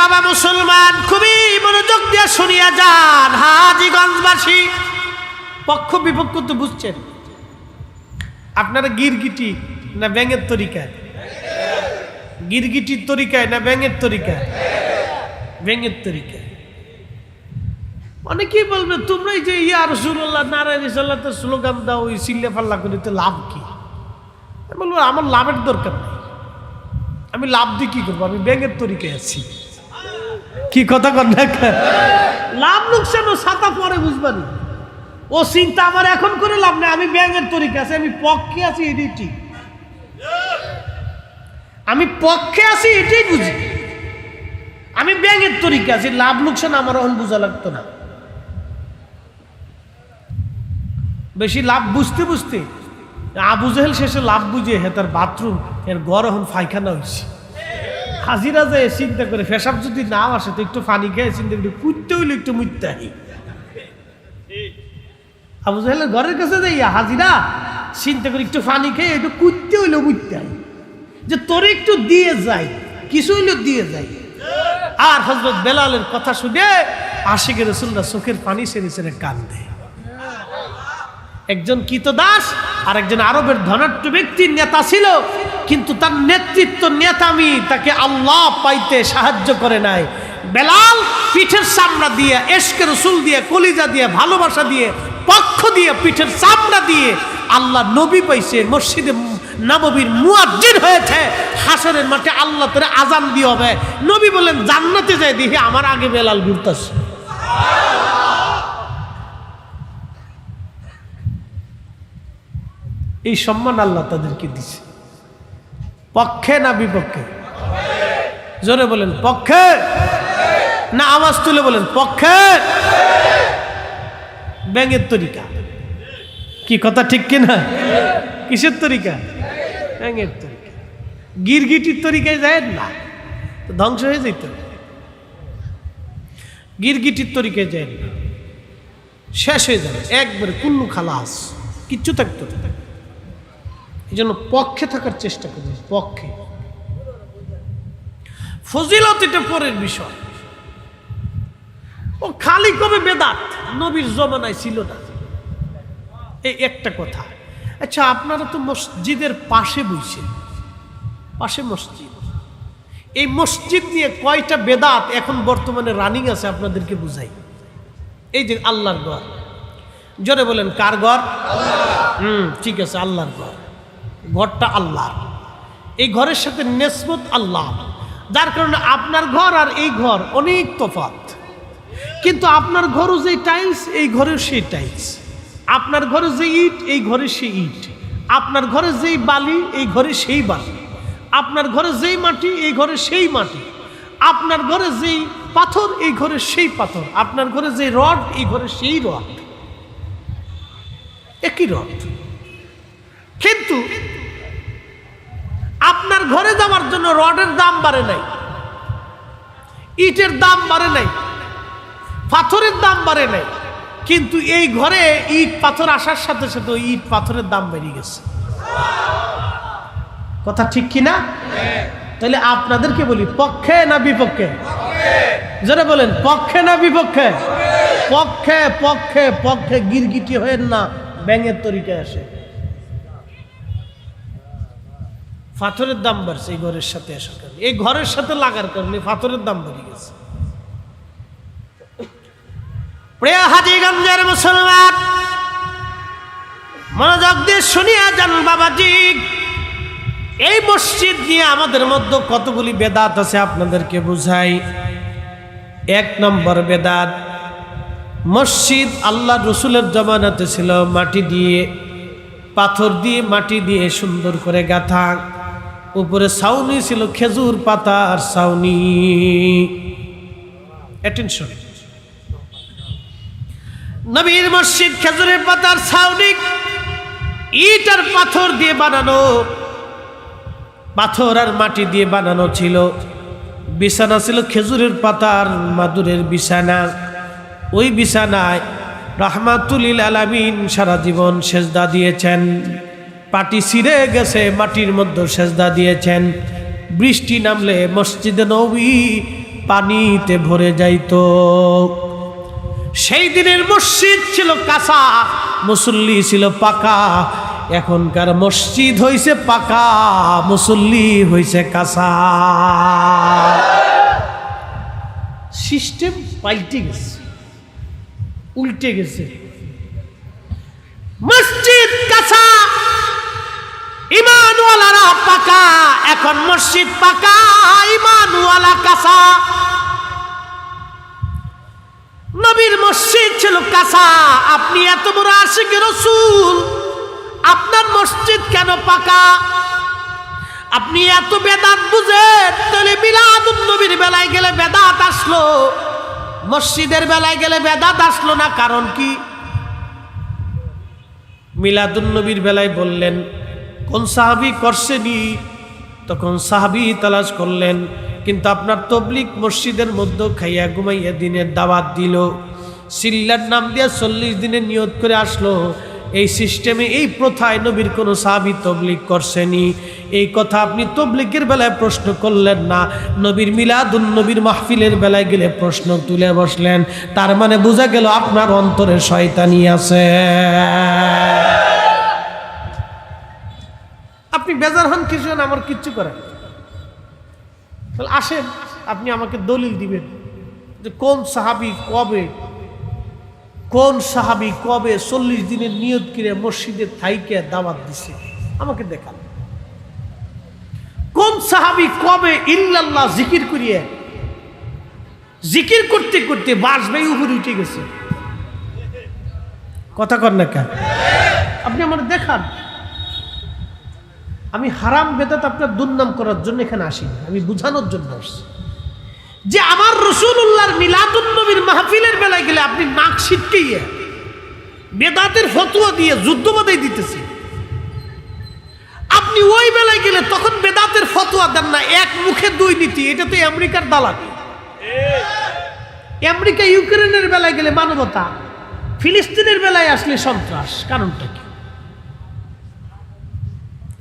বাবা মুসলমান, খুবই মনোযোগ দিয়ে শুনিয়া যান। হাজীগঞ্জবাসী, পক্ষ বিপক্ষ তো বুঝছেন। আপনারা গিরগিটি না ব্যাঙের তরিকায়? গিরগিটির তরিকায় না ব্যাঙের তরিকায়? ব্যাঙের তরিকায়। অনেকেই বলবে তোমরাই যে ইয়া রাসূলুল্লাহ নারায়ে রিসালাতের স্লোগান দাও, ওই সিল্লে ফাল্লা করিতে লাভ কি? আমি বলবো আমার লাভের দরকার নেই। আমি লাভ দিয়ে কি করবো? আমি ব্যাঙের তরিকায় আছি। কি কথা কর না? লাভ লোকসান ও ছাতা পরে বুঝবানি, ও চিন্তা আমার এখন করে লাভ নেই। আমি ব্যাঙের তরিকা আছি, আমি পক্ষে আছি, এটাই ঠিক। আমি পক্ষে আছি এটাই বুঝি। আমি ব্যাঙের তরিকা আছি, লাভ লোকসান আমার এখন বোঝা লাগতো না। বেশি লাভ বুঝতে বুঝতে আবু জেহেল শেষে লাভ বুঝে হে তার বাথরুম এর ঘর এখন পায়খানা হয়েছে। হাজিরা যায় চিন্তা করে পেশাব যদি না আসে তো একটু পানি খেয়ে চিন্তা করে কুটতে হইলে একটু মুইতে আহি। আবু জাহেলের ঘরের কাছে যাইয়া হাজিরা চিন্তা করে একটু পানি খেয়ে একটু কুটতে হইলে মুইতে আহি, যে তোর একটু দিয়ে যাই, কিছু হইলেও দিয়ে যাই। আর হযরত বেলালের কথা শুনে আশিকের রাসূলরা চোখের পানি ছেড়ে ছেড়ে কান্দে। একজন কৃতদাস আর একজন আরবের ধনাঢ্য ব্যক্তির নেতা ছিল, কিন্তু তার নেতৃত্ব নেতামি তাকে আল্লাহ পাইতে সাহায্য করে নাই। বেলাল পিঠের চামড়া দিয়ে, এশকে রসুল দিয়ে, কলিজা দিয়ে, ভালোবাসা দিয়ে, পক্ষ দিয়ে, পিঠের চামড়া দিয়ে আল্লাহ নবী পাইছে, মসজিদে নববীর মুয়াজ্জিন হয়েছে। হাসরের মাঠে আল্লাহ তোরে আজান দিয়ে হবে। নবী বলেন জান্নাতে যায় দেখি আমার আগে বেলাল ঘুরতেছে। এই সম্মান আল্লাহ তাদেরকে দিছে। পক্ষে না বিপক্ষে? জোরে বলেন পক্ষে না আওয়াজ তুলে বলেন পক্ষে। ব্যাঙের তরিকা কি কথা ঠিক কিনা? কিসের তরিকা? ব্যাঙের তরিকা। গিরগিটির তরিকায় যায় না, ধ্বংস হয়ে যেত। গিরগিটির তরিকায় যায় না, শেষ হয়ে যাবে একবারে, কুল্লু খালাস, কিচ্ছু থাকতো না। এই জন্য পক্ষে থাকার চেষ্টা করবে। পক্ষে ফজিলত এটা পরের বিষয়। ও খালি কবে বেদাত নবীর জমানায় ছিল না, এই একটা কথা। আচ্ছা, আপনারা তো মসজিদের পাশে বইছেন, পাশে মসজিদ, এই মসজিদ নিয়ে কয়টা বেদাত এখন বর্তমানে রানিং আছে আপনাদেরকে বুঝাই। এই যে আল্লাহর ঘর, জোরে বলেন কার ঘর? ঠিক আছে, আল্লাহর ঘর। ঘরটা আল্লাহর, এই ঘরের সাথে নেসবত আল্লাহ, যার কারণে আপনার ঘর আর এই ঘর অনেক তফাৎ। কিন্তু আপনার ঘরও যে টাইলস, এই ঘরেও সেই টাইলস। আপনার ঘরে যে ইট, এই ঘরে সেই ইট। আপনার ঘরে যেই বালি, এই ঘরে সেই বালি। আপনার ঘরে যেই মাটি, এই ঘরে সেই মাটি। আপনার ঘরে যেই পাথর, এই ঘরে সেই পাথর। আপনার ঘরে যেই রড, এই ঘরে সেই রড, একই রড। কিন্তু আপনার ঘরে যাওয়ার জন্য রডের দাম বাড়ে নাই, ইটের দাম বাড়ে নাই, পাথরের দাম বাড়ে নাই। কিন্তু এই ঘরে ইট পাথর আসার সাথে সাথে ওই ইট পাথরের দাম বেড়ে গেছে। কথা ঠিক কিনা? তাহলে আপনাদেরকে বলি পক্ষে না বিপক্ষে? যারা বলেন পক্ষে না বিপক্ষে? পক্ষে পক্ষে পক্ষে। গিরগিটি হয়েন না, ব্যাঙের তরিকায় আসে। পাথরের দাম বাড়ছে এই ঘরের সাথে আসার কারণে, এই ঘরের সাথে লাগার কারণে পাথরের দাম বেড়ে গেছে। প্রিয় হাজীগঞ্জের মুসলমান, মনোযোগ দিয়ে শুনিয়া যান বাবাজি। এই মসজিদ নিয়ে আমাদের মধ্যে কতগুলি বেদাত আছে আপনাদেরকে বুঝাই। 1 নম্বর বেদাত, মসজিদ আল্লাহ রসুলের জমানাতে ছিল মাটি দিয়ে, পাথর দিয়ে, মাটি দিয়ে সুন্দর করে গাঁথা, উপরে ছাউনি ছিল খেজুর পাতার ছাউনি। অ্যাটেনশন, নবীর মসজিদ খেজুরের পাতার ছাউনি, ইট আর পাথর দিয়ে বানানো, পাথর আর মাটি দিয়ে বানানো ছিল। বিছানা ছিল খেজুরের পাতার মাদুরের বিছানা। ওই বিছানায় রাহমাতুল লিল আলামিন সারা জীবন সেজদা দিয়েছেন। পাটি ছিঁড়ে গেছে, মাটির মধ্যে সেজদা দিয়েছেন। বৃষ্টি নামলে মসজিদে নববী পানিতে ভরে যাইত। সেই দিনের মসজিদ ছিল কাঁচা, মুসল্লি ছিল পাকা। এখনকার মসজিদ হইছে পাকা, মুসল্লি হইছে কাঁচা। সিস্টেম পাল্টে গেছে, উল্টে গেছে। মসজিদ কাঁচা, ইমানওয়ালারা পাকা। এখন মসজিদ পাকা, ইমানওয়ালা কাঁচা। নবীর মসজিদ ছিল কাঁচা। আপনি এত বড় আশিক রাসূল, আপনার মসজিদ কেন পাকা? আপনি এত বেদাত বুঝেন, তাহলে মিলাদুন নবীর বেলায় গেলে বেদাত আসলো, মসজিদের বেলায় গেলে বেদাত আসলো না। কারণ কি? মিলাদুন নবীর বেলায় বললেন কোন সাহাবী করছেনি, তখন সাহাবী তালাশ করলেন। কিন্তু আপনার তবলিগ মসজিদের মধ্যে খাইয়া ঘুমাইয়া দিনের দাওয়াত দিল, সিল্লার নাম দিয়া 40 দিনের নিয়ত করে আসলো। এই সিস্টেমে, এই প্রথায় নবীর কোনো সাহাবী তবলিগ করছেনি। এই কথা আপনি তবলিগের বেলায় প্রশ্ন করলেন না, নবীর মিলাদুন নবীর মাহফিলের বেলায় গেলে প্রশ্ন তুলে বসলেন। তার মানে বোঝা গেল আপনার অন্তরে শয়তানি আছে। আপনি বেজার হন কিছু, আমার কিচ্ছু করেন। তাহলে আসেন, আপনি আমাকে দলিল দিবেন যে কোন সাহাবী কবে, কোন সাহাবী কবে 40 দিনের নিয়ত করে মসজিদে থাইকে দাওয়াত দিছে, আমাকে দেখান। কোন সাহাবী কবে ইল্লাল্লাহ জিকির করিয়ে, জিকির করতে করতে বাস ভাই উপরে উঠে গেছে? কথা কর না কেন? আপনি আমার দেখান। আমি হারাম বেদাত আপনার দুর্নাম করার জন্য এখানে আসি, আমি বুঝানোর জন্য আসছি যে আমার রাসূলুল্লাহর মিলাদুন নবীর মাহফিলের বেলায় গেলে আপনি নাক ছিটকিয়ে বেদাতের ফতোয়া দিয়ে যুদ্ধ বাধাই দিতেছে। আপনি ওই বেলায় গেলে তখন বেদাতের ফতোয়া দেন না, এক মুখে দুই নীতি। এটা তো আমেরিকার দালালি। আমেরিকা ইউক্রেনের বেলায় গেলে মানবতা, ফিলিস্তিনের বেলায় আসলে সন্ত্রাস। কারণটা কি?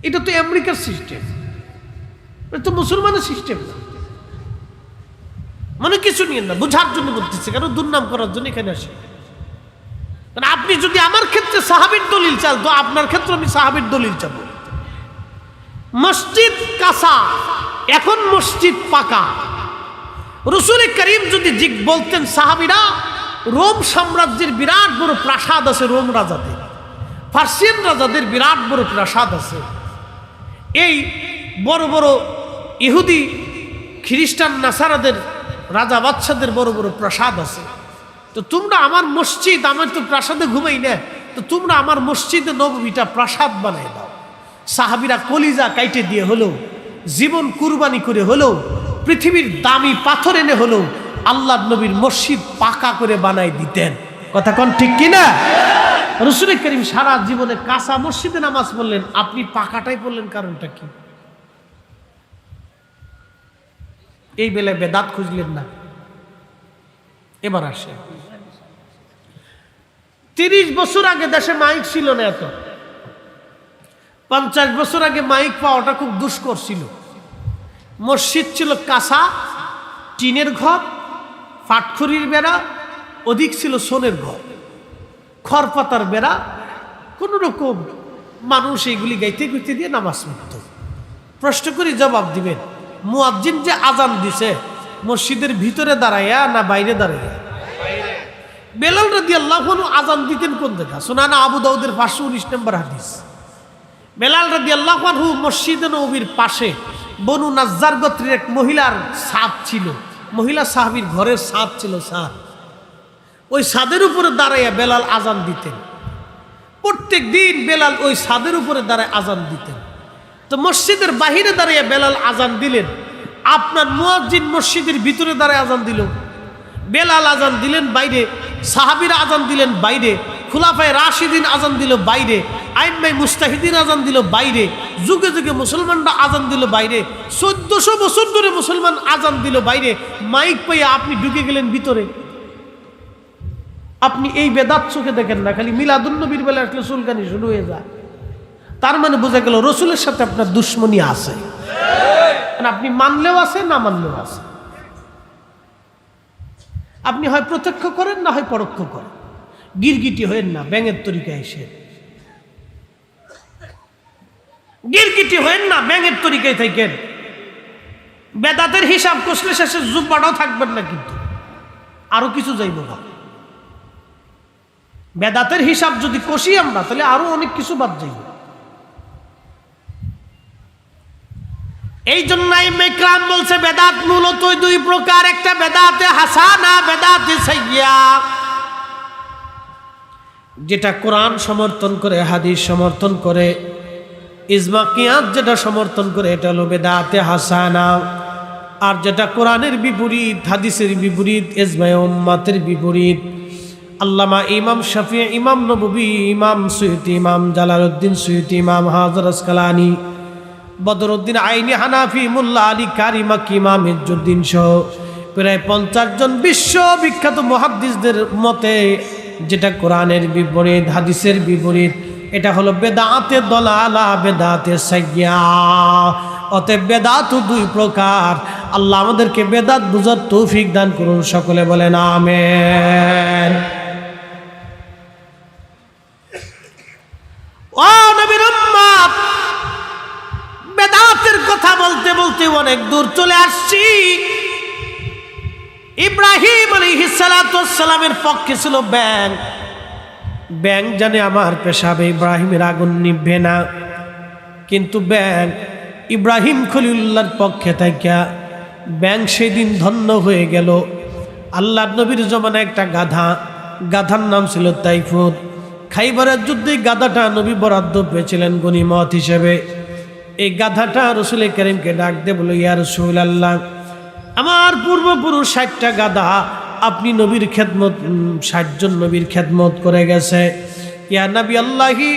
এটা তো আমেরিকার সিস্টেম, এটা তো মুসলমানের সিস্টেম না। মনে কিছু নিয়েন না, বুঝার জন্য বলতেছে, কারণ দুর্নাম করার জন্য এখানে আসে। আপনি যদি আমার ক্ষেত্রে সাহাবীর দলিল চান, তো আপনার ক্ষেত্রে আমি সাহাবীর দলিল চাব। মসজিদ কাঁচা, এখন মসজিদ পাকা। রাসূল করিম যদি বলতেন সাহাবীরা, রোম সাম্রাজ্যের বিরাট বড় প্রাসাদ আছে, রোম রাজাদের, পার্সিয়ান রাজাদের বিরাট বড় প্রাসাদ আছে, এই বড় বড় ইহুদি খ্রিস্টান নাসারাদের রাজা বাদশাদের বড় বড় প্রাসাদ আছে। তো তোমরা আমার মসজিদ, আমার তো প্রাসাদে ঘুমাই না, তো তোমরা আমার মসজিদে নববীটা প্রাসাদ বানাই দাও। সাহাবীরা কলিজা কাইটে দিয়ে হলো, জীবন কুরবানি করে হলো, পৃথিবীর দামি পাথর এনে হলো আল্লাহর নবীর মসজিদ পাকা করে বানাই দিতেন। কথা কোন ঠিক কিনা? রাসূল করিম সারা জীবনে কাঁচা মসজিদে নামাজ পড়লেন, আপনি পাকাটাই পড়লেন। কারণটা কি? এই বেলায় বেদাত খুঁজলেন না। এবার আসে, 30 বছর আগে দেশে মাইক ছিল না এত। 50 বছর আগে মাইক পাওয়াটা খুব দুষ্কর ছিল। মসজিদ ছিল কাঁচা, টিনের ঘর, ফাটখড়ির বেড়া, অধিক ছিল সোনের ঘর, খড়পাতার বেড়া। কোন রকম মানুষ এইগুলি গাইতে গাইতে দিয়ে নামাজ পড়ত। প্রশ্ন করে জবাব দিবেন, মুয়াজ্জিন যে আজান দিছে মসজিদের ভিতরে দাঁড়াইয়া না বাইরে দাঁড়াইয়া? বেলাল রাদিয়াল্লাহু আনহু আজান দিতেন কোন জায়গা? সুনান আবু দাউদের 519 নম্বর হাদিস। বেলাল রাদিয়াল্লাহু আনহু মসজিদে নববীর পাশে বনু নাজ্জার গোত্রের এক মহিলার ছাদ ছিল, মহিলা সাহাবীর ঘরের ছাদ ছিল, ছাদ। ওই ছাদের উপরে দাঁড়াইয়া বেলাল আজান দিতেন। প্রত্যেক দিন বেলাল ওই ছাদের উপরে দাঁড়ায় আজান দিতেন। তো মসজিদের বাহিরে দাঁড়িয়ে বেলাল আজান দিলেন, আপনার মুয়াজ্জিন মসজিদের ভিতরে দাঁড়ায় আজান দিল। বেলাল আজান দিলেন বাইরে, সাহাবীরা আজান দিলেন বাইরে, খুলাফায়ে রাশিদিন আজান দিল বাইরে, আইম্মায়ে মুজতাহিদিন আজান দিল বাইরে, যুগে যুগে মুসলমানরা আজান দিল বাইরে, 1400 বছর ধরে মুসলমান আজান দিল বাইরে। মাইক পাইয়া আপনি ঢুকে গেলেন ভিতরে। আপনি এই বেদাত চোখে দেখেন না, খালি মিলাদুন্নবীর বেলা আসলে চুলকানি শুরু হয়ে যায়। তার মানে বোঝা গেল রসুলের সাথে আপনার দুশ্মনী আছে, আপনি মানলেও আছে না মানলেও আছে। আপনি হয় প্রত্যক্ষ করেন না হয় পরোক্ষ করেন। গিরগিটি হয়েন না, ব্যাঙের তরিকায় এসে গিরগিটি হয়েন না, ব্যাঙের তরিকায় থাকেন। বেদাতের হিসাব কষলে শেষে জুব্বাটাও থাকবেন না, কিন্তু আরো কিছু যাইব না। বেদাতের হিসাব যদি কষি আমরা, তাহলে আরো অনেক কিছু বাদ যাইব। এই জন্য ইমাম বলছে বেদাত মূলত দুই প্রকার, একটা বেদাতে হাসানা, বেদাতে সাইয়্যা। যেটা কোরআন সমর্থন করে, হাদিস সমর্থন করে, ইজমা কিয়াস যেটা সমর্থন করে, এটা হলো বেদাতে হাসানা। আর যেটা কোরআনের বিপরীত, হাদিসের বিপরীত, ইজমায়ে উম্মাতের বিপরীত, আল্লামা ইমাম শাফিঈ, ইমাম নববী, ইমাম সুয়ুতী, ইমাম জালালউদ্দিন সুয়ুতী, ইমাম হাজার আসকালানি, বদরউদ্দিন আইনি, হানাফি, মোল্লা আলী কারি মাক্কি, ইমাম ইজ্জুদ্দিন সহ প্রায় 50 জন বিশ্ববিখ্যাত মুহাদ্দিসদের মতে যেটা কোরআনের বিপরীত, হাদিসের বিপরীত, এটা হলো বেদাতে দলালা, বেদাতে সাইয়্যা। অতএব বেদাত দুই প্রকার। আল্লাহ আমাদেরকে বেদাত বুঝার তৌফিক দান করুন, সকলে বলেন আমিন। ও নবীর উম্মত, বেদাতের কথা বলতে বলতে অনেক দূর চলে আসছি। ইব্রাহিম আলাইহিস সালাতু ওয়াস সালামের পক্ষে ছিল ব্যাং। ব্যাং জানে আমার পেশাবে ইব্রাহিমের আগুন নিভবে না, কিন্তু ব্যাং ইব্রাহিম খলিলুল্লাহর পক্ষে থাকা ব্যাং সেদিন ধন্য হয়ে গেল। আল্লাহর নবীর জমানায় একটা গাধার নাম ছিল তাইফুর। খাইবারের যুদ্ধে গাধাটা নবী বরাদ্দ পেয়েছিলেন গনিমত হিসেবে। এই গাধাটা রাসূল কারীমকে ডাক দিয়ে বলল, ইয়া রাসূলুল্লাহ, আমার পূর্বপুরুষ 60টা গাধা আপনি নবীর খেদমত, 60 জন নবীর খেদমত করে গেছে। ইয়া নবী আল্লাহি,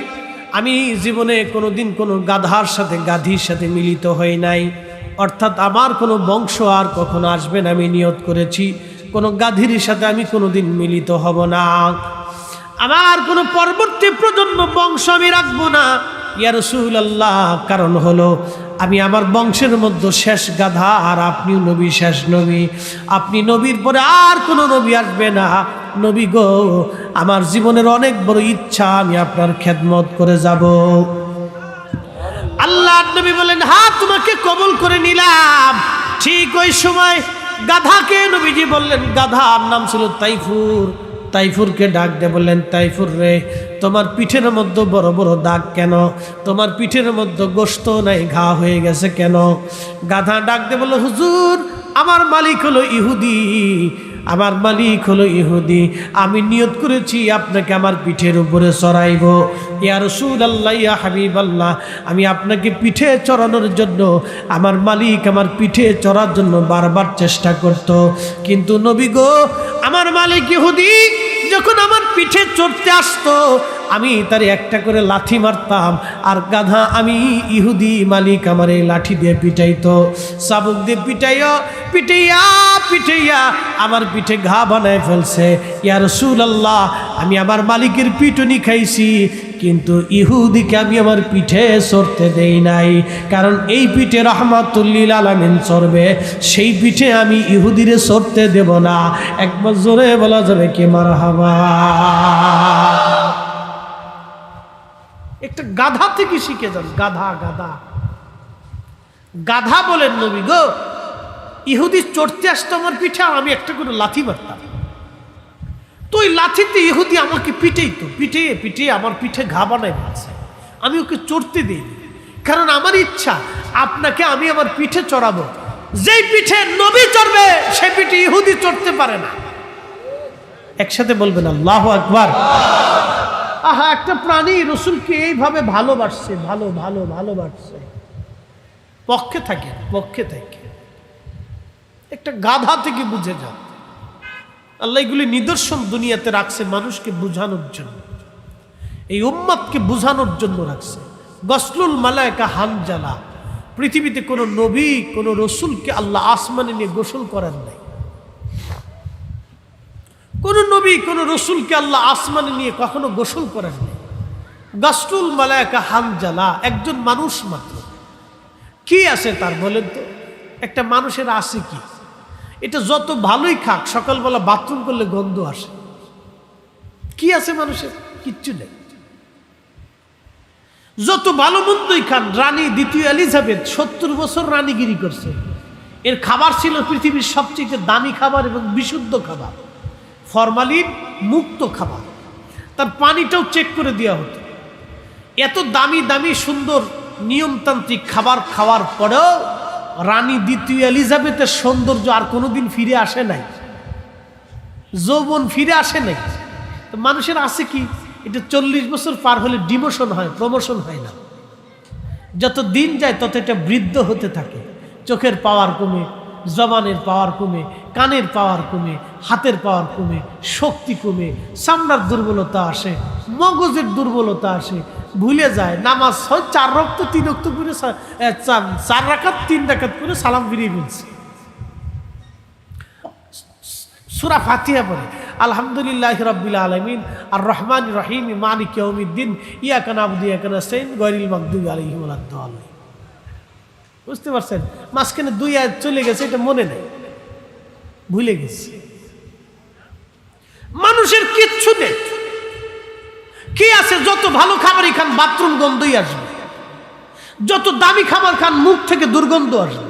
আমি জীবনে কোনোদিন কোনো গাধার সাথে, গাধীর সাথে মিলিত হই নাই, অর্থাৎ আমার কোনো বংশ আর কখনো আসবে না। আমি নিয়ত করেছি কোনো গাধীর সাথে আমি কোনোদিন মিলিত হব না, আমার কোনো পরবর্তী প্রজন্ম বংশ আমি রাখবো না। ইয়া রাসূলুল্লাহ, কারণ হলো আমি আমার বংশের মধ্যে শেষ গাধা, আর আপনিও নবী, শেষ নবী। আপনি নবীর পরে আর কোনো নবী আসবে না। নবী গো, আমার জীবনের অনেক বড় ইচ্ছা, আমি আপনার খেদমত করে যাব। আল্লাহর নবী বলেন, হ্যাঁ, তোমাকে কবুল করে নিলাম। ঠিক ওই সময় গাধাকে নবীজি বললেন, গাধার নাম ছিল তাইফুর। তাইফুরকে ডাক দিয়ে বললেন, তাইফুর রে, তোমার পিঠের মধ্যে বড় বড় দাগ কেন? তোমার পিঠের মধ্যে গোশত নাই, ঘা হয়ে গেছে কেন? গাধা ডাক দিয়ে বলল, হুজুর, আমার মালিক হলো ইহুদি, আমার মালিক হলো ইহুদি। আমি নিয়ত করেছি আপনাকে আমার পিঠের উপরে চড়াইব। ইয়া রাসূলুল্লাহ, ইয়া হাবিবাল্লাহ, আমি আপনাকে পিঠে চড়ানোর জন্য, আমার মালিক আমার পিঠে চড়ার জন্য বারবার চেষ্টা করত, কিন্তু নবী গো, আমার মালিক ইহুদি যখন আমার পিঠে চড়তে আসতো, আমি তার একটা করে লাঠি মারতাম, আর গাধা আমি ইহুদি, মালিক আমার এই লাঠি দিয়ে পিটাইতো, চাবুক দিয়ে পিটাইয়া আমার পিঠে ঘা বানায় ফেলছে। ইয়া রাসূলুল্লাহ, আমি আমার মালিকের পিটুনি খাইছি, কিন্তু ইহুদিকে আমি আমার পিঠে চড়তে দেই নাই, কারণ এই পিঠে রাহমাতুল লিল আলামিন চড়বে, সেই পিঠে আমি ইহুদিরে চড়তে দেব না। একবার জোরে বলা যাবে কি মারহাবা? একটা গাধা থেকে শিখে যান। গাধা বলেন, নবী গো, ইহুদি চড়তে আসতো আমার পিঠে, আর আমি একটা করে লাথি মারতাম, তো ওই লাথিতে ইহুদি আমাকে পিটেই আমার পিঠে ঘা বানায় ফেলছে। আমি ওকে চড়তে দিই, কারণ আমার ইচ্ছা আপনাকে আমি আমার পিঠে চড়াবো। যেই পিঠে নবী চড়বে সেই পিঠে ইহুদি চড়তে পারে না। একসাথে বলবেন আল্লাহু আকবার। আহা, একটা প্রাণী রসুলকে এইভাবে ভালোবাসছে, ভালোবাসছে। পক্ষে থাকে, একটা গাধা থেকে বুঝে যান। আল্লাহ এগুলি নিদর্শন দুনিয়াতে রাখছে মানুষকে বুঝানোর জন্য, এই উম্মতকে বুঝানোর জন্য রাখছে। গসলুল মালায়েকা হানজালা, পৃথিবীতে কোনো নবী কোনো রসুলকে আল্লাহ আসমানে নিয়ে গোসল করেন নাই। কোন নবী কোন রসুলকে আল্লাহ আসমানে নিয়ে কখনো গোসল করেন নাই। গসলুল মালায়েকা হানজালা, একজন মানুষ মাত্র। কি আছে তার বলেন তো? একটা মানুষের আছে কি? এটা যত ভালোই খাক, সকালবেলা বাথরুম করলে গন্ধ আসে। কি আছে মানুষের? কিচ্ছু নেই। যত ভালো মন্দই খান, রানী দ্বিতীয় এলিজাবেথ 70 বছর রানীগিরি করছে। এর খাবার ছিল পৃথিবীর সবচেয়ে দামি খাবার এবং বিশুদ্ধ খাবার, ফরমালিন মুক্ত খাবার। তার পানিটাও চেক করে দেওয়া হতো। এত দামি দামি সুন্দর নিয়মতান্ত্রিক খাবার খাওয়ার পরেও রানী দ্বিতীয় এলিজাবেথের সৌন্দর্য আর কোনোদিন ফিরে আসে নাই, যৌবন ফিরে আসে নাই। তো মানুষের আছে কি? এটা 40 বছর পার হলে ডিমোশন হয়, প্রমোশন হয় না। যত দিন যায় তত এটা বৃদ্ধ হতে থাকে। চোখের পাওয়ার কমে, জবানের পাওয়ার কমে, কানের পাওয়ার কমে, হাতের পাওয়ার কমে, শক্তি কমে, চামড়ার দুর্বলতা আসে, মগজের দুর্বলতা আসে, ভুলে যায়। নামাজ হয় 4 রক্ত 3 রক্ত করে, 4 রাকাত 3 রাকাত করে সালাম ফিরিয়ে ফেলছে। সূরা ফাতিহা পড়ে আলহামদুলিল্লাহি রাব্বিল আলামিন আর রহমানির রহিম মালিক ইয়াউমিদ্দিন ইয়াকা নাবুদু ওয়া ইয়াকা নাস্তাইন গায়রিল মাগদুবি আলাইহিম ওয়ালাদ দাল্লিন। বুঝতে পারছেন? মাঝখানে 2 আয়াত চলে গেছে, এটা মনে নেই, ভুলে গেছে। মানুষের কিচ্ছু নেই। কি আছে? যত ভালো খাবারই খান বাথরুম গন্ধই আসবে, যত দামি খাবার খান মুখ থেকে দুর্গন্ধ আসবে,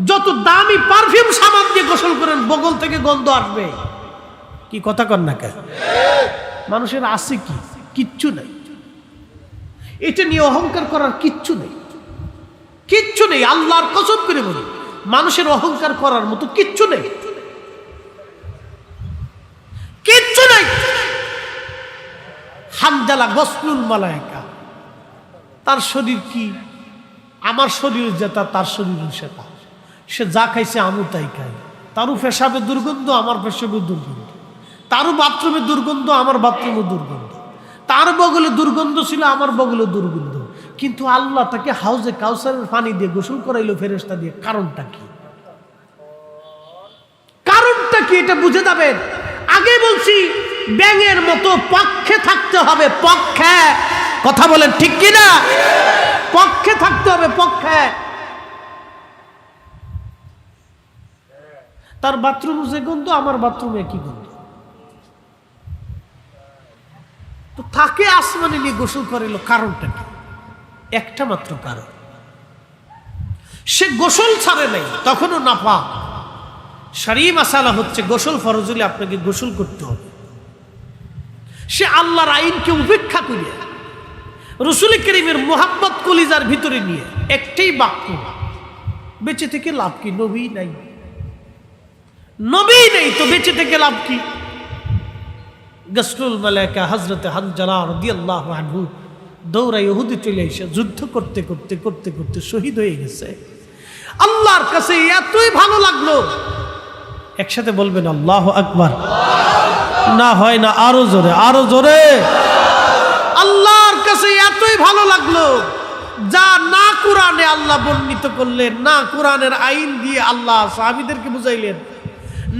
যত দামি পারফিউম সাবান দিয়ে গোসল করেন বগল থেকে গন্ধ আসবে। কি কথা কন না কেন? মানুষের আছে কি? কিচ্ছু নেই। এটা নিয়ে অহংকার করার কিচ্ছু নেই, কিচ্ছু নেই। আল্লাহর কসম করে বলি, মানুষের অহংকার করার মতো কিচ্ছু নেই, কিচ্ছু নেই। হানজালা গসলুল মালায়েকা, তার শরীর কি? আমার শরীর যেটা তার শরীর সেটা। সে যা খাইছে আমি তাই খাই। তারও পেশাবে দুর্গন্ধ, আমার পেশাবে দুর্গন্ধ। তারও বাথরুমে দুর্গন্ধ, আমার বাথরুমে দুর্গন্ধ। তার বগলে দুর্গন্ধ ছিল, আমার বগলে দুর্গন্ধ। কিন্তু আল্লাহ তাকে হাউজে কাউসারের পানি দিয়ে গোসল করাইলো ফেরেশতা দিয়ে। কারণটা কি? কারণটা কি? এটা বুঝে যাবেন। আগে বলছি ব্যাঙের মতো পক্ষে থাকতে হবে, পক্ষে। কথা বলেন ঠিক কিনা? পক্ষে থাকতে হবে, পক্ষে। তার বাথরুম যে গন্ধ, আমার বাথরুমে কি গন্ধ? তো তাকে আসমানে নিয়ে গোসল করাইল। কারণটা কি? একটা মাত্র কারণ, সে গোসল ছাড়ে নাই, তখনও নাপাক। শরঈ মাসালা হচ্ছে গোসল ফরজ হলে আপনাকে গোসল করতে হবে। সে আল্লাহর আইনকে উপেক্ষা করিয়া রাসূল করিমের মুহাব্বত কলিজার ভিতরে নিয়ে একটাই বাক্য, বেঁচে থেকে লাভ কি? নবী নাই, নবী নেই তো বেঁচে থেকে লাভ কি? গসলুল মালায়েকা হযরত হানজালা রাদিয়াল্লাহু আনহু দৌড়াই উহুদে চলে এসে যুদ্ধ করতে করতে করতে করতে শহীদ হয়ে গেছে। আল্লাহর কাছে এতই ভালো লাগলো, একসাথে বলবেন আল্লাহু আকবার। না হয় না, আরো জোরে, আরো জোরে। আল্লাহর কাছে এতই ভালো লাগলো, যা না কোরআনে আল্লাহ বর্ণিত করলেন, না কোরআনের আইন দিয়ে আল্লাহ সাহাবীদেরকে বুঝাইলেন,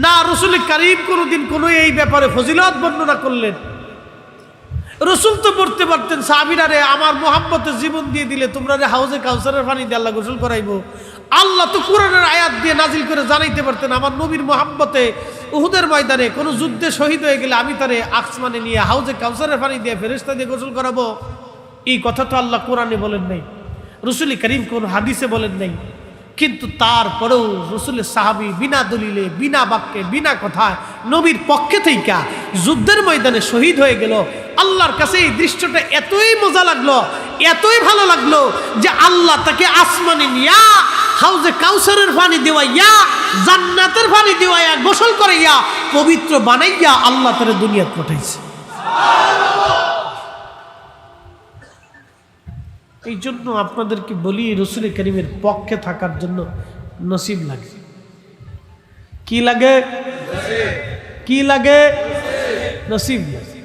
না রাসূল কারীম কোনোদিন কোনো এই ব্যাপারে ফজিলত বর্ণনা করলেন। রাসূল তো বলতে পারতেন সাহাবীরা রে, আমার মুহাব্বতে জীবন দিয়ে দিলে তোমরা রে হাউজে কাউসারের পানি দিয়ে আল্লাহ গোসল করাইবো। আল্লাহ তো কোরআনের আয়াত দিয়ে নাজিল করে জানাইতে পারতেন, আমার নবীর মুহাব্বতে উহুদের ময়দানে কোনো যুদ্ধে শহীদ হয়ে গেলে আমি তারে আসমানে নিয়ে হাউজে কাউসারের পানি দিয়ে ফেরেশতা দিয়ে গোসল করাবো। এই কথা তো আল্লাহ কোরআনে বলেন নাই, রাসূল কারীম কোন হাদিসে বলেন নাই। কিন্তু তারপরেও রাসূলের সাহাবী বিনা দলিলে, বিনা বাক্যে, বিনা কথায় নবীর পক্ষে থেকে যুদ্ধের ময়দানে শহীদ হয়ে গেল। আল্লাহর কাছে এই দৃশ্যটা এতই মজা লাগলো, এতই ভালো লাগলো যে আল্লাহ তাকে আসমানে নিয়া হাউজে কাউসারের পানি দেওয়াইয়া জান্নাতের পানি দেওয়াইয়া গোসল করাইয়া পবিত্র বানাইয়া আল্লাহ তারে দুনিয়াতে পাঠাইছে। এই জন্য আপনাদেরকে বলি রাসূল কারীমের পক্ষে থাকার জন্য নসিব লাগে। কি লাগে? কি লাগে? নসিব লাগে।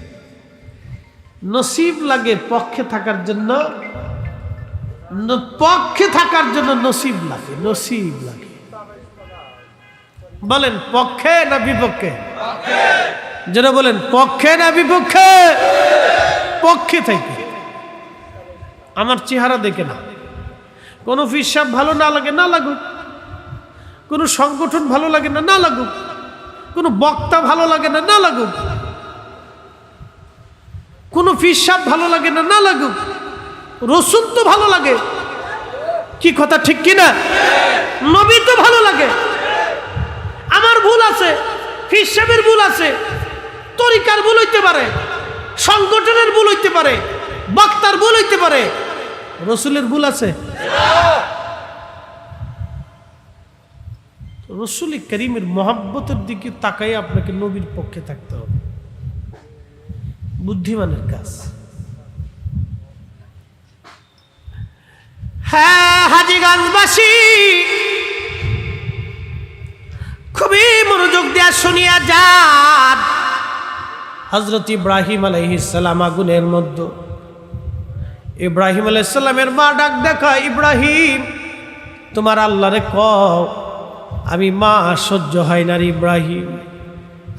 নসিব লাগে পক্ষে থাকার জন্য, পক্ষে থাকার জন্য নসিব লাগে, নসিব লাগে। বলেন পক্ষে না বিপক্ষে? যেটা বলেন পক্ষে না বিপক্ষে? পক্ষে থেকে। আমার চেহারা দেখে না, কোনো ফিসাব ভালো না লাগে না লাগুক, কোনো সংগঠন ভালো লাগে না না লাগুক, কোনো বক্তা ভালো লাগে না না লাগুক, কোনো ফিসাব ভালো লাগে না না লাগুক, রসুল তো ভালো লাগে। কি কথা ঠিক কিনা? নবী তো ভালো লাগে। আমার ভুল আছে, ফিসাবের ভুল আছে, তরিকার ভুল হইতে পারে, সংগঠনের ভুল হইতে পারে, বক্তার ভুল হইতে পারে, রসুলের ভুল আছে? রাসূল কারীমের মহব্বতের দিকে তাকাই আপনাকে নবীর পক্ষে থাকতে হবে। বুদ্ধিমানের কাজ। হ্যাঁ হাজীগঞ্জবাসী খুবই মনোযোগ দিয়ে শুনিয়া যান। হযরত ইব্রাহিম আলাইহিস সালাম আগুনের মধ্যে, ইব্রাহিম আলাইহিস সালামের মা ডাক দেখা, ইব্রাহিম তোমার আল্লাহরে কও আমি মা সহ্য হয় না রে ইব্রাহিম,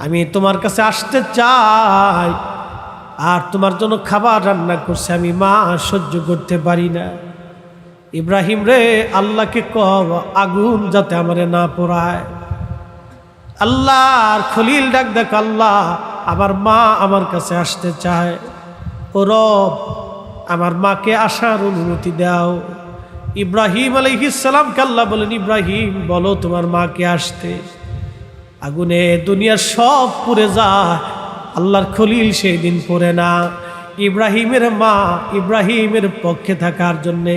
আমি তোমার কাছে আসতে চাই, আর তোমার জন্য খাবার রান্না করছে, আমি মা সহ্য করতে পারি না। ইব্রাহিম রে আল্লাহকে কও আগুন যাতে আমারে না পোড়ায়। আল্লাহর খলিল ডাক দেখ, আল্লাহ আমার মা আমার কাছে আসতে চায়, ও রব আমার মাকে আসার অনুমতি দাও। ইব্রাহিম আলাইহিস সালামকে আল্লাহ বলেন, ইব্রাহিম বলো তোমার মাকে আসতে। আগুনে দুনিয়ার সব পুড়ে যায়, আল্লাহর খলিল সেই দিন পড়ে না। ইব্রাহিমের মা ইব্রাহিমের পক্ষে থাকার জন্যে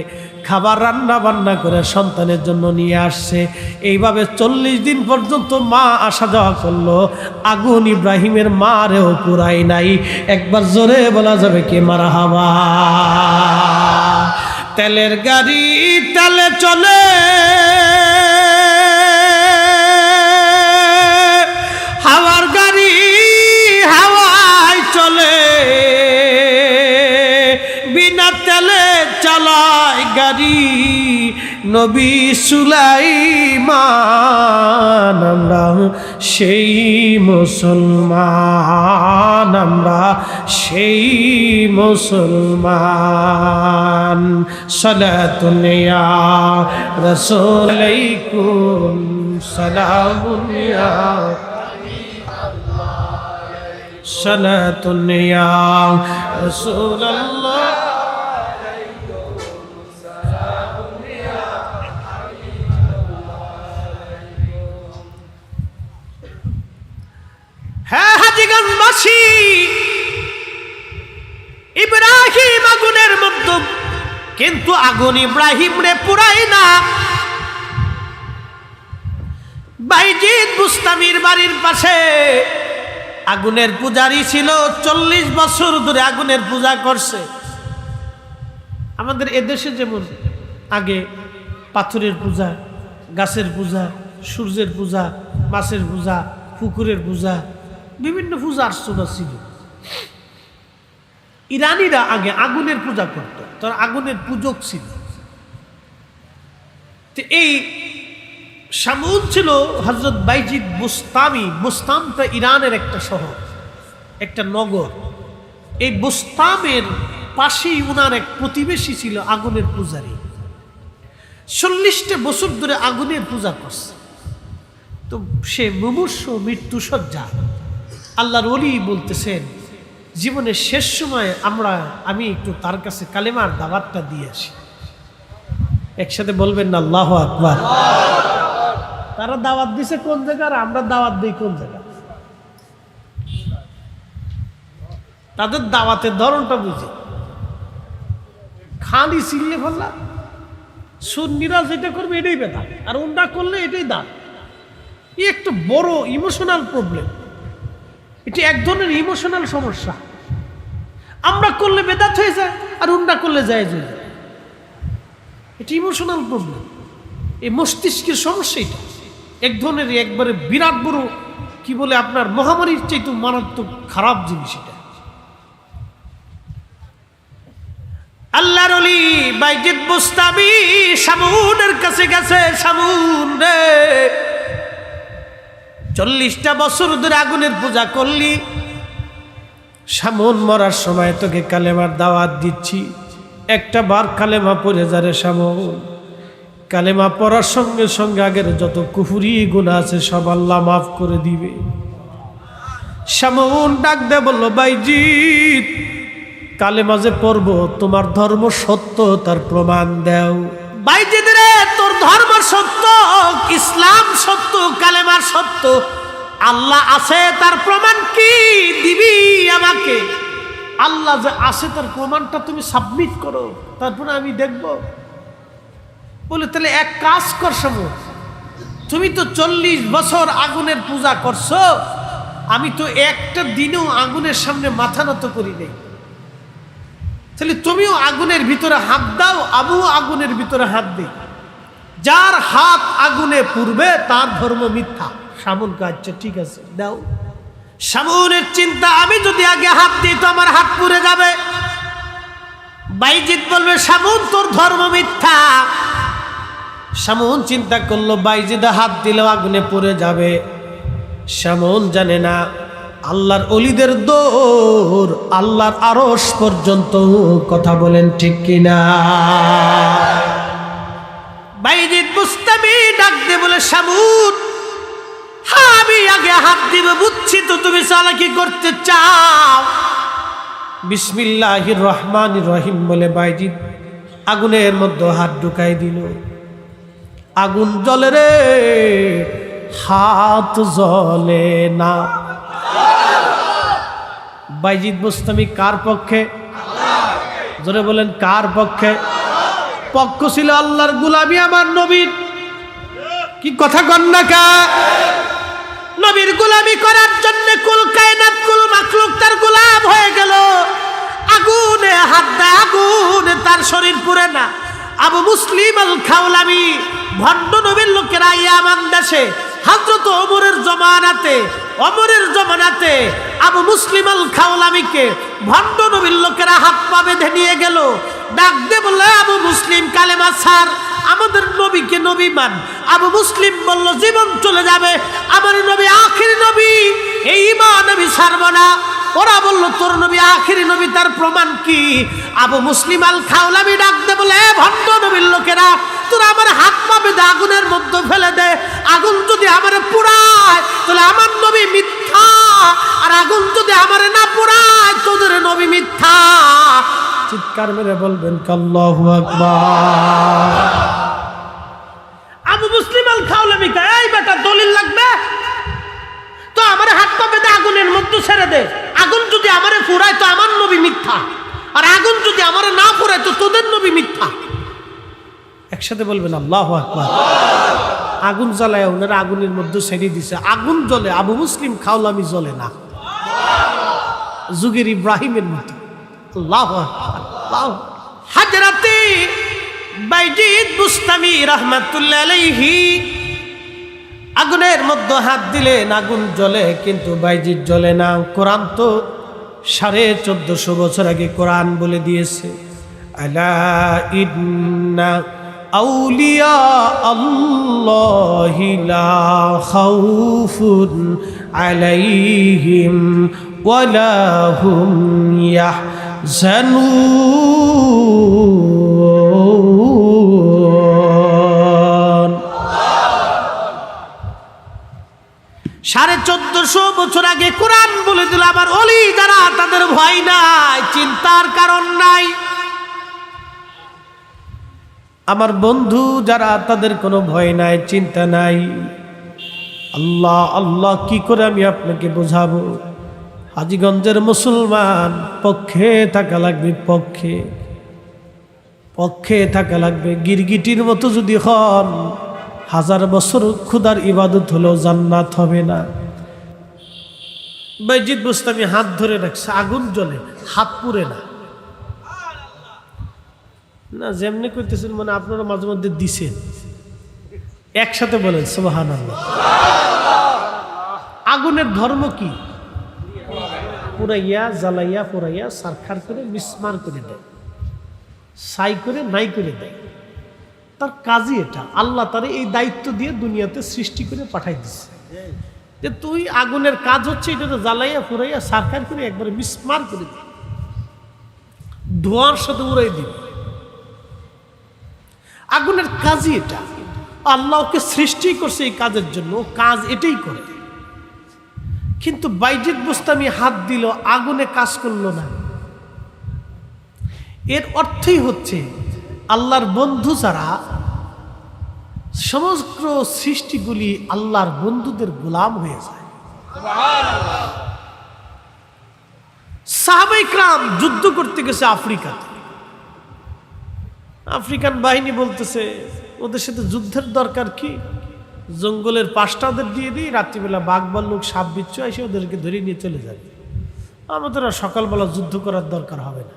খাবার রান্না বান্না করে সন্তানের জন্য নিয়ে আসছে। এইভাবে 40 দিন পর্যন্ত মা আসা যাওয়া করলো, আগুন ইব্রাহিমের মারেও পুরাই নাই। একবার জোরে বলা যাবে কি মারহাবা? তেলের গাড়ি তেলে চলে, হাওয়ার গাড়ি হাওয়ায় চলে, বিনা তেলে চালায় গাড়ি নবী সুলাইমান। আমরা সেই মুসলমান, আমরা সেই মুসলমান। সালাতুন ইয়া রাসূল আলাইকুম সালামুন ইয়া সালাতুন ইয়া রাসূলুল্লাহ। হ্যাঁ হাজীগঞ্জবাসী, ইব্রাহিম আগুনের মধ্যে, কিন্তু আগুন ইব্রাহিম রে পুরাই না। বাইজিদ বুস্তামির বাড়ির পাশে আগুনের পূজারী ছিল, 40 বছর ধরে আগুনের পূজা করছে। আমাদের এদেশে যেমন আগে পাথরের পূজা, গাছের পূজা, সূর্যের পূজা, মাছের পূজা, পুকুরের পূজা, বিভিন্ন পূজা আর্চনা ছিল। ইরানিরা আগে আগুনের পূজা করত, তারা আগুনের পূজক ছিল। এই সামুদ ছিল হযরত বাইজিদ বুস্তামি। বুস্তামটা ইরানের একটা শহর, একটা নগর। এই বুস্তামের পাশেই উনার এক প্রতিবেশী ছিল আগুনের পূজারী। 40টা বছর ধরে আগুনের পূজা করছে। তো সে মুমূর্ষু, মৃত্যুসজ্জা। আল্লাহর ওলি বলতেছেন, জীবনের শেষ সময় আমি একটু তার কাছে কালেমার দাওয়াতটা দিয়ে আসি। একসাথে বলবেন না আল্লাহু আকবার। তারা দাওয়াত দিছে কোন জায়গায়, আমরা দাওয়াত দিই কোন জায়গায়? তাদের দাওয়াতের ধরনটা বুঝি। খালি চিল্লে ফেললা, সুন্নিরা যেটা করবে এটাই বেদাত, আর ওনরা করলে এটাই দাঁত। এই একটা বড় ইমোশনাল প্রবলেম, এটি এক ধরনের ইমোশনাল সমস্যা। আমরা করলে বেদাত হয়ে যায়, আর ওনরা করলে জায়েজ হয়ে যায়। এটি ইমোশনাল প্রবলেম, এই মস্তিষ্কের সমস্যা। এটা এক ধরনের একবারে বিরাট বড়, কি বলে আপনার মহামারীর চাইতে মারাত্মক খারাপ জিনিস এটা। আল্লাহর ওলি বাইজিদ বুস্তামি শামুনের কাছে গেছে। শামুন রে, 40টা বছর ধরে আগুনের পূজা করলি, শামুন মরার সময় তোকে কালেমার দাওয়াত দিচ্ছি, একটা বার কালেমা পড়ে যারে শামুন। কালেমা পড়ার সঙ্গে সঙ্গে আগের যত কুফরি গুনাহ আছে সব আল্লাহ মাফ করে দিবে। শামুন ডাক দে বলল, বাইজিদ কালেমা যে পড়বো, তোমার ধর্ম সত্য তার প্রমাণ দাও। বাইজিদ রে, তোর ধর্ম সত্য, ইসলাম সত্য, কালেমা সত্য, আল্লাহ আছে তার প্রমাণ কি দিবি আমাকে? আল্লাহ যে আছে তার প্রমাণটা তুমি সাবমিট করো, তারপরে আমি দেখব। বলে তাহলে এক কাজ কর শামুন, তুমি তো 40 বছর আগুনের পূজা করছো, আমি তো একটা দিনেও আগুনের সামনে মাথা নত করি নাই, তাহলে তুমিও আগুনের ভিতরে হাত দাও, আমিও আগুনের ভিতরে হাত দিই, যার হাত আগুনে পুড়বে তার ধর্ম মিথ্যা। শামুনকে আচ্ছা ঠিক আছে দাও। শামুনের চিন্তা, আমি যদি আগে হাত দিই তো আমার হাত পুড়ে যাবে। বাইজিদ বলবে শামুন তোর ধর্ম মিথ্যা। শামুন চিন্তা করলো বাইজিদ হাত দিলেও আগুনে পুড়ে যাবে। শামুন জানে না আল্লাহর ওলিদের দৌড় আল্লাহর আরশ পর্যন্ত। কথা বলেন ঠিক কিনা? বাইজিদ বুস্তামি ডাক দে বলে, শামুন হ্যাঁ আমি আগে হাত দিব, বুঝছি তো তুমি চালাকি করতে চাও। বিসমিল্লাহির রহমানির রহিম বলে বাইজিদ আগুনের মধ্যে হাত ঢুকাই দিল। আগুন জ্বলে রে, হাত জ্বলে না। বাইজিদ বুস্তামি কার পক্ষে? জোরে বলেন কার পক্ষে? পক্ষ ছিল আল্লাহর গোলামি আমার নবীর। কি কথা কন না কা? নবীর গোলামি করার জন্য কুল কায়নাত কুল মাখলুক তার গোলাম হয়ে গেল। আগুনে হাত দেয়, আগুনে তার শরীর পুড়ে না। আবু মুসলিম আল খাওলামি ভণ্ড নবীর লোকেরা ইয়ামান দেশে হযরত ওমরের জমানাতে আবু মুসলিম আল খাওলামিকে ভণ্ড নবীর লোকেরা হাত পা বেঁধে নিয়ে গেল। ডাক দিয়ে বলল, আবু মুসলিম কালেমা ছাড়, আমাদের নবীকে নবী মান। আবু মুসলিম বলল, জীবন চলে যাবে, আমার নবী আখির নবী, এই ঈমান আমি ছাড়ব না। ওরা বলল, তোর নবী আখিরি নবী, তার প্রমাণ কি? আবু মুসলিম আল খাওলামি ডাক দে বলে, ভণ্ড নবীর লোকেরা তোরা আমার হাত পা বেঁধে আগুনের মধ্যে ফেলে দে। আগুন যদি আমার পোড়ায় তাহলে আমার নবী মিথ্যা, আর আগুন যদি আমার না পোড়ায় তোদের নবী মিথ্যা। চিৎকার মেরে বলবেন আল্লাহু আকবার। আবু মুসলিম আল খাওলামি কয়, এই বেটা দলিল লাগবে তো আমার হাত পা বেঁধে আগুনের মধ্যে ছেড়ে দে। আগুন যদি আমারে পোড়ায় তো আমার নবী মিথ্যা, আর আগুন যদি আমারে না পোড়ায় তো তোদের নবী মিথ্যা। একসাথে বলবেন আল্লাহু আকবার। আগুন জ্বালায় ওনারা আগুনের মধ্যে ছেড়ে দিছে। আগুন জ্বলে, আবু মুসলিম খাওলামি জ্বলে না, যুগের ইব্রাহিমের মতো। আল্লাহু আকবার। হযরতে বাইজিদ বুস্তামি রাহমাতুল্লাহ আলাইহি আগুনের মধ্যে হাত দিলেন, আগুন জ্বলে, কিন্তু বাইজিদ জ্বলে না। কোরআন তো 1450 বছর আগে কোরআন বলে দিয়েছে, আলা ইন্না আউলিয়া আল্লাহি লা খাউফুন আলাইহিম ওয়ালা হুম ইয়াহজানুন। 1450 বছর আগে কোরআন বলে দিল, আমার ওলি যারা তাদের ভয় নাই, চিন্তার কারণ নাই। আমার বন্ধু যারা তাদের কোনো ভয় নাই, চিন্তা নাই। আল্লাহ আল্লাহ কি করে আমি আপনাকে বোঝাবো? হাজীগঞ্জের মুসলমান পক্ষে থাকা লাগবে, পক্ষে। পক্ষে থাকা লাগবে। গিরগিটির মতো যদি হন, 1000 বছর খোদার ইবাদত হলেও জান্নাত হবে না। বাইজিদ বুস্তামি হাত ধরে রাখছে, আগুন জ্বলে, হাত পুড়ে না। না যেমনি করতেছেন মানে আপনারা মাঝে মধ্যে দিছেন। একসাথে বলেন সুবহানাল্লাহ। আগুনের ধর্ম কি? পুরাইয়া, জ্বালাইয়া, পুরাইয়া, সারখার করে মিসমার করে দেয়, ছাই করে নাই করে দেয়। তার কাজই এটা। আল্লাহ তারে এই দায়িত্ব দিয়ে দুনিয়াতে সৃষ্টি করে পাঠাই দিচ্ছে যে তুই আগুনের কাজ হচ্ছে এটা জ্বালাইয়া, পুরাইয়া, সারখার করে একবারে মিসমার করে দে, ধোঁয়ার সাথে উড়াই দিবে। আগুনের কাজই এটা। আল্লাহ ওকে সৃষ্টি করছে এই কাজের জন্য, ও কাজ এটাই করে। কিন্তু বাইজিদ বুস্তামি হাত দিল, আগুনে কাজ করলো না। এর অর্থই হচ্ছে আল্লাহর বন্ধু ছাড়া সমগ্র সৃষ্টিগুলি আল্লাহর বন্ধুদের গোলাম হয়ে যায়। সাহাবায়ে কেরাম যুদ্ধ করতে গেছে আফ্রিকাতে। আফ্রিকান বাহিনী বলতেছে ওদের সাথে যুদ্ধের দরকার কি, জঙ্গলের পাশটা ওদের দিয়ে দিই, রাত্রিবেলা বাঘ ভাল্লুক সাপ বিচ্ছু এসে ওদেরকে ধরে নিয়ে চলে যাবে, আমাদের আর সকালবেলা যুদ্ধ করার দরকার হবে না।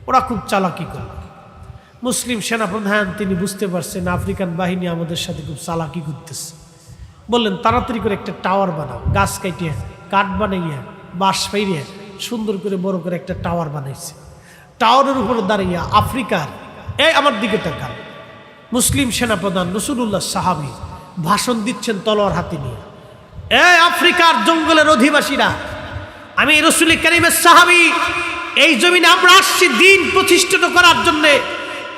ওরা খুব চালাকি করে। মুসলিম সেনাপ্রধান তিনি বুঝতে পারছেন আফ্রিকান বাহিনী আমাদের সাথে খুব চালাকি করতেছে। বললেন তাড়াতাড়ি করে একটা টাওয়ার বানাও, গাছ কাটিয়ে কাঠ বানাইয়া বাঁশ ফাইরিয়া সুন্দর করে বড় করে একটা টাওয়ার বানাইছে। টাওয়ারের উপরে দাঁড়িয়ে আফ্রিকার, এই আমার দিকে তাকান, মুসলিম সেনাপ্রধান রাসূলুল্লাহ সাহাবী ভাষণ দিচ্ছেন তলোয়ার হাতে নিয়ে। এই আফ্রিকার জঙ্গলের অধিবাসীরা, আমি রাসূল কারীমের সাহাবী, এই জমিনে আমরা আসছি দ্বীন প্রতিষ্ঠিত করার জন্যে,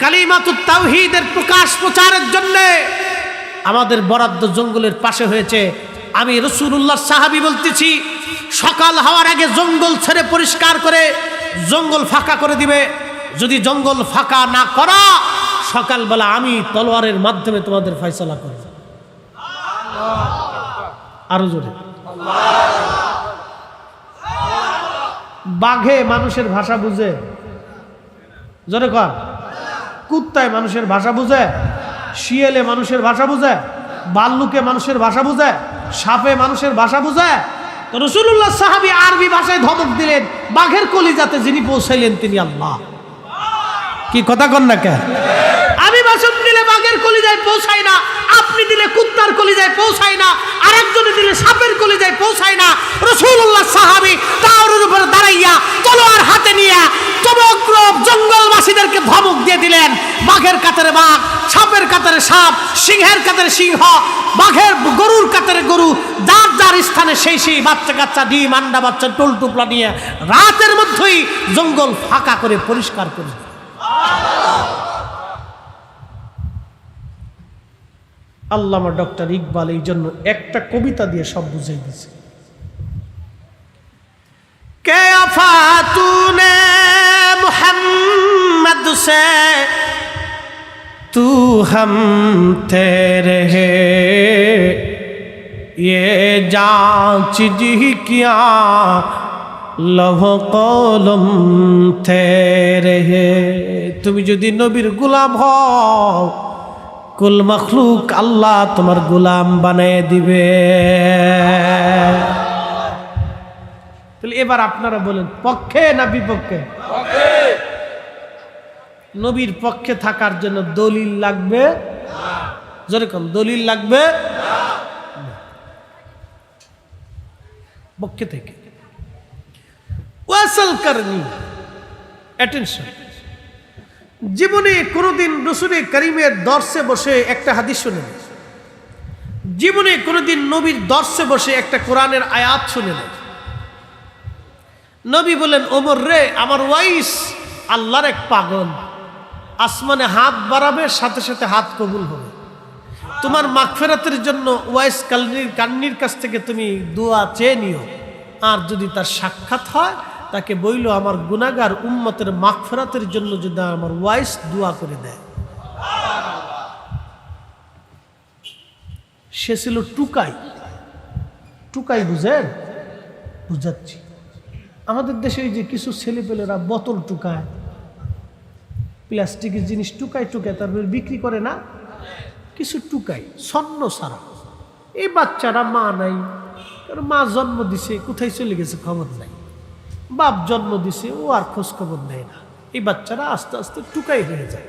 কালিমাতুত তাওহীদের প্রকাশ প্রচারের জন্যে। আমাদের বরাদ্দ জঙ্গলের পাশে হয়েছে। আমি রাসূলুল্লাহ সাহাবী বলতেছি, সকাল হওয়ার আগে জঙ্গল ছেড়ে পরিষ্কার করে জঙ্গল ফাঁকা করে দিবে। যদি জঙ্গল ফাঁকা না করা, সকালবেলা আমি তলোয়ারের মাধ্যমে তোমাদের ফয়সালা করব। আরো জোরে। বাঘে মানুষের ভাষা বুঝে? জোরে কর। কুত্তায় মানুষের ভাষা বুঝে? শিয়ালে মানুষের ভাষা বুঝে? ভাল্লুকে মানুষের ভাষা বুঝে? সাপে মানুষের ভাষা বুঝে? তো রাসূলুল্লাহ সাহাবী আরবি ভাষায় ধমক দিলেন, বাঘের কলিজাতে যিনি পৌঁছাইলেন তিনি আল্লাহ। কি কথা কন না কেন? আমি ভাষণ দিলে বাঘের কলিজায় পৌঁছায় না, আপনি দিলে কুত্তার কলিজায় পৌঁছায় না, আরেকজনে দিলে সাপের কলিজায় পৌঁছায় না। রাসূলুল্লাহ সাহাবী টাওয়ারের উপর দাঁড়াইয়া তলোয়ার হাতে নিয়ে সমগ্র জঙ্গলবাসীদেরকে ধমক দিয়ে দিলেন, বাঘের কাতারে বাঘ, সাপের কাতারে সাপ, সিংহের কাতারে সিংহ, বাঘের গরুর কাতারে গরু, যার যার স্থানে সেই সেই বাচ্চা কাচ্চা, ডিম আন্ডা বাচ্চা টোল টুপলা নিয়ে রাতের মধ্যেই জঙ্গল ফাঁকা করে পরিষ্কার করে। আল্লামা ডক্টর ইকবাল এই জন্য একটা কবিতা দিয়ে সব বুঝিয়ে দিয়েছে। কে আফাতুনে মুহাম্মদ সে তু হম তেরে হে, ये जांच जी किया লৌহ কলম তেরে হে। তুমি যদি নবীর গোলাম হও, কুল মখলুক আল্লাহ তোমার গোলাম বানিয়ে দিবে। তাহলে এবার আপনারা বলেন পক্ষে না বিপক্ষে? নবীর পক্ষে থাকার জন্য দলিল লাগবে? যেরকম দলিল লাগবে পক্ষে থেকে। ওয়াসাল করনি, অ্যাটেনশন। জীবনে কোনোদিন রাসূল কারীমের দর্শে বসে একটা হাদিস শুনেন, জীবনে কোনোদিন নবীর দর্শে বসে একটা কোরআনের আয়াত শুনেন। নবী বলেন, ওমর রে, আমার ওয়াইস আল্লাহর এক পাগল, আসমানে হাত বাড়াবে, সাথে সাথে হাত কবুল হবে। তোমার মাগফিরাতের জন্য ওয়াইস কান্নির কাছ থেকে তুমি দোয়া চেয়ে নিও, আর যদি তার সাক্ষাৎ হয় তাকে বইল আমার গুনাহগার উম্মতের মাগফিরাতের জন্য যদি আমার ওয়াইস দোয়া করে দেয়। সে ছিল টুকাই। টুকাই বুঝেন? বুঝাচ্ছি। আমাদের দেশে এই যে কিছু ছেলেপেলেরা বোতল টুকায়, প্লাস্টিকের জিনিস টুকায় টুকায় তারপরে বিক্রি করে না, কিছু টুকায় স্বর্ণ সারা। এই বাচ্চারা মা নাই, কারণ মা জন্ম দিছে কোথায় চলে গেছে খবর নাই, বাপ জন্ম দিছে ও আর খোঁজ খবর নেয় না। এই বাচ্চারা আস্তে আস্তে টুকাই হয়ে যায়।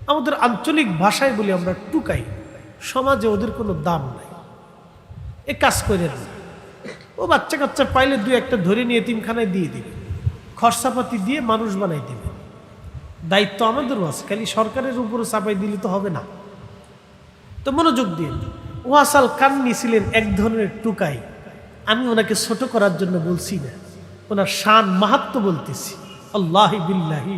আমাদের আঞ্চলিক ভাষায় বলি আমরা টুকাই। সমাজে ওদের কোনো দাম নাই, এ কাজ করে না। ও বাচ্চা কাচ্চা পাইলে দুই একটা ধরে নিয়ে এতিমখানায় দিয়ে দিবে, খরচাপাতি দিয়ে মানুষ বানাই দিবে। দায়িত্ব আমাদেরও আছে, খালি সরকারের উপরে চাপাই দিলে তো হবে না। তো মনোযোগ দিয়ে, ওয়াসাল কান্নি ছিলেন এক ধরনের টুকাই। আমি ওনাকে ছোট করার জন্য বলছি না, ওনার শান মাহাত্ম্য বলতেছি। আল্লাহি বিল্লাহি,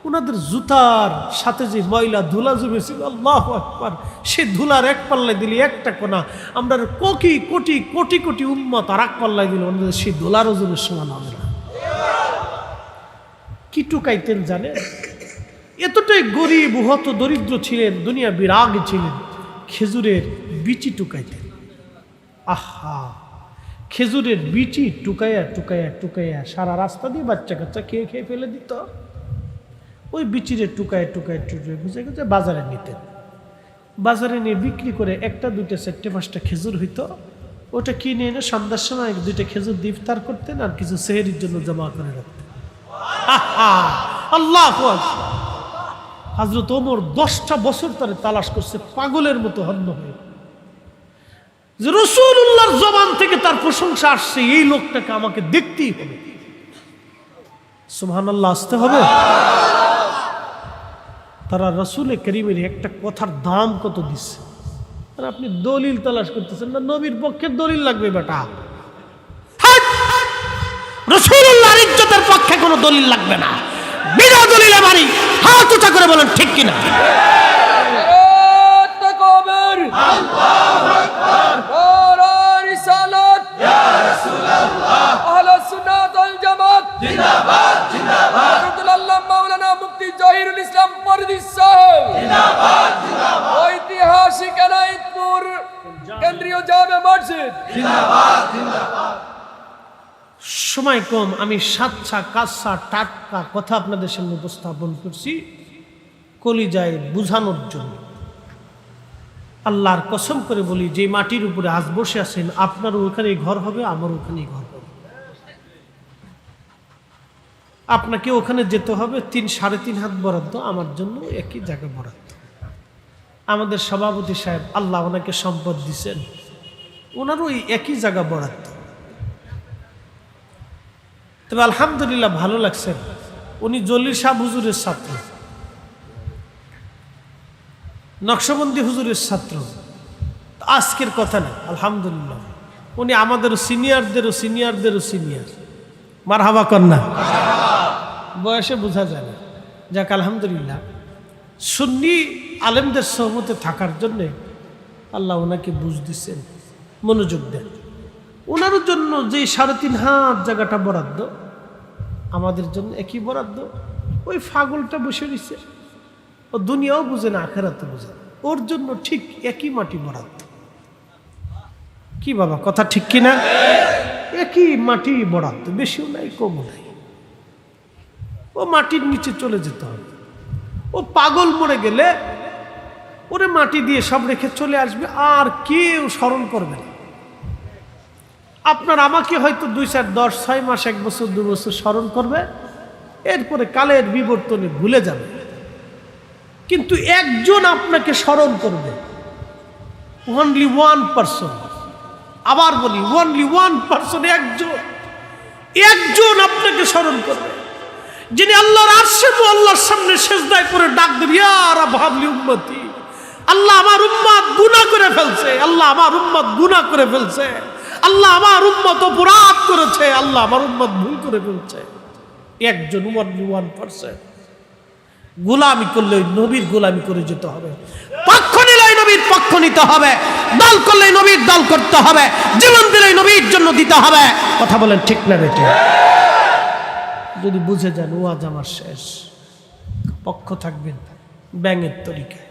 ওনাদের জুতার সাথে যে ময়লা ধুলা জমেছিল, আল্লাহু আকবার, সে ধুলার এক পাল্লায় দিলে একটা কোনা আমরা কোটি কোটি কোটি কোটি উম্মত আর এক পাল্লায় দিলে ওনাদের সেই ধুলার ওজনের সমান হবে না। কি টুকাইতেন জানে? এতটাই গরিব হত দরিদ্র ছিলেন, দুনিয়া বিরাগ ছিলেন। খেজুরের বিচি টুকাইতেন। আহা, খেজুরের বিচি টুকাইয়া টুকাইয়া টুকাইয়া সারা রাস্তা দিয়ে বাচ্চা কাচ্চা খেয়ে খেয়ে ফেলে দিত। ওই বিচিরে টুকায় টুকায় টুকায় বুঝে গেছে বাজারে নিতেন। বাজারে নিয়ে বিক্রি করে একটা দুইটা চারটে পাঁচটা খেজুর হইতো, ওটা কিনে এনে সন্ধ্যার সময় দুইটা খেজুর দিয়ে ইফতার করতেন আর কিছু সেহরির জন্য জমা করে রাখতেন। আহা, আল্লাহ হযরত ওমর 10টা বছর তারে তালাশ করছে পাগলের মতো হন্য হয়ে, যে রাসূলুল্লাহর জবান থেকে তার প্রশংসা আসছে, এই লোকটাকে আমাকে দেখতেই হবে। সুবহানাল্লাহ, আসতে হবে। তারা রাসূল করিমের একটা কথার দাম কত দিচ্ছে, আর আপনি দলিল তালাশ করতেছেন না? নবীর পক্ষে দলিল লাগবে বেটা, রাসূলুল্লাহর ইজ্জতের পক্ষে কোনো দলিল লাগবে না। বিনা দলিলে মারি, হাত উঁচা করে বলেন ঠিক কিনা? তাকবীর, আল্লাহু আকবার, নারায়ে রিসালাত, ইয়া রাসূলুল্লাহ, আহলে সুন্নাত ওয়াল জামাত জিন্দাবাদ জিন্দাবাদ, আল্লাহ মাওলানা মুফতি জহিরুল ইসলাম পরদিস সাহেব জিন্দাবাদ জিন্দাবাদ, ঐতিহাসিক এনায়েতপুর কেন্দ্রীয় জামে মসজিদ জিন্দাবাদ জিন্দাবাদ। সময় কম, আমি সাচ্চা কাচ্চা টাটকা কথা আপনাদের সামনে উপস্থাপন করছি কলিজায় বুঝানোর জন্য। আল্লাহর কসম করে বলি, যে মাটির উপরে আজ বসে আছেন, আপনারও ওখানেই ঘর হবে, আমার ওখানেই ঘর হবে। আপনাকে ওখানে যেতে হবে, 3-3.5 হাত বরাদ্দ, আমার জন্য একই জায়গা বরাদ্দ। আমাদের সভাপতি সাহেব, আল্লাহ ওনাকে সম্পদ দিচ্ছেন, ওনারও ওই একই জায়গা বরাদ্দ। তবে আলহামদুলিল্লাহ ভালো লাগছে, উনি জলিল শাহ হুজুরের ছাত্র, নকশবন্দি হুজুরের ছাত্র। আজকের কথা না, আলহামদুলিল্লাহ উনি আমাদের সিনিয়রদেরও সিনিয়রদেরও সিনিয়র। মারহাবা কন্যা, বয়সে বোঝা যায় না। যাক আলহামদুলিল্লাহ, সুন্নি আলেমদের সহমতে থাকার জন্যে আল্লাহ ওনাকে বুঝ দিচ্ছেন, মনোযোগ দেন। ওনার জন্য যে 3.5 হাত জায়গাটা বরাদ্দ, আমাদের জন্য একই বরাদ্দ। ওই ফাগলটা বসে রয়েছে, ও দুনিয়াও বুঝে না, আখেরাতও বুঝে না, ওর জন্য ঠিক একই মাটি বরাদ্দ। কি বাবা, কথা ঠিক কিনা? একই মাটি বরাদ্দ, বেশিও নাই কমও নাই। ও মাটির নিচে চলে যেতে হবে। ও পাগল মরে গেলে ওরে মাটি দিয়ে সব রেখে চলে আসবে, আর কেউ স্মরণ করবে না। আপনার আমাকে হয়তো 2-4-10-6 মাস 1 বছর 2 বছর স্মরণ করবে, এরপরে কালের বিবর্তনে ভুলে যাবে। কিন্তু একজন আপনাকে স্মরণ করবে, only one person। আবার বলি, only one person, একজন আপনাকে স্মরণ করবে, যিনি আল্লাহর আরশে আল্লাহর সামনে সিজদায় পড়ে ডাক দেবে, ইয়া রাব হাবলি উম্মতি, আল্লাহ আমার উম্মত গুনাহ করে ফেলছে, আল্লাহ আমার উম্মত গুনাহ করে ফেলছে, আল্লাহ আমার উম্মত অপরাধ করেছে, আল্লাহ আমার উম্মত ভুল করে ফেলছে। একজন, only one person। গোলামি করলে ওই নবীর গোলামি করে যেতে হবে, পক্ষ নিলে নবীর পক্ষ নিতে হবে, দল করলে নবীর দল করতে হবে, জীবন দিলে নবীর জন্য দিতে হবে। কথা বলেন ঠিক না বেটে? যদি বুঝে যান ওয়াজ আমার শেষ, পক্ষ থাকবেন ব্যাঙের তরিকায়।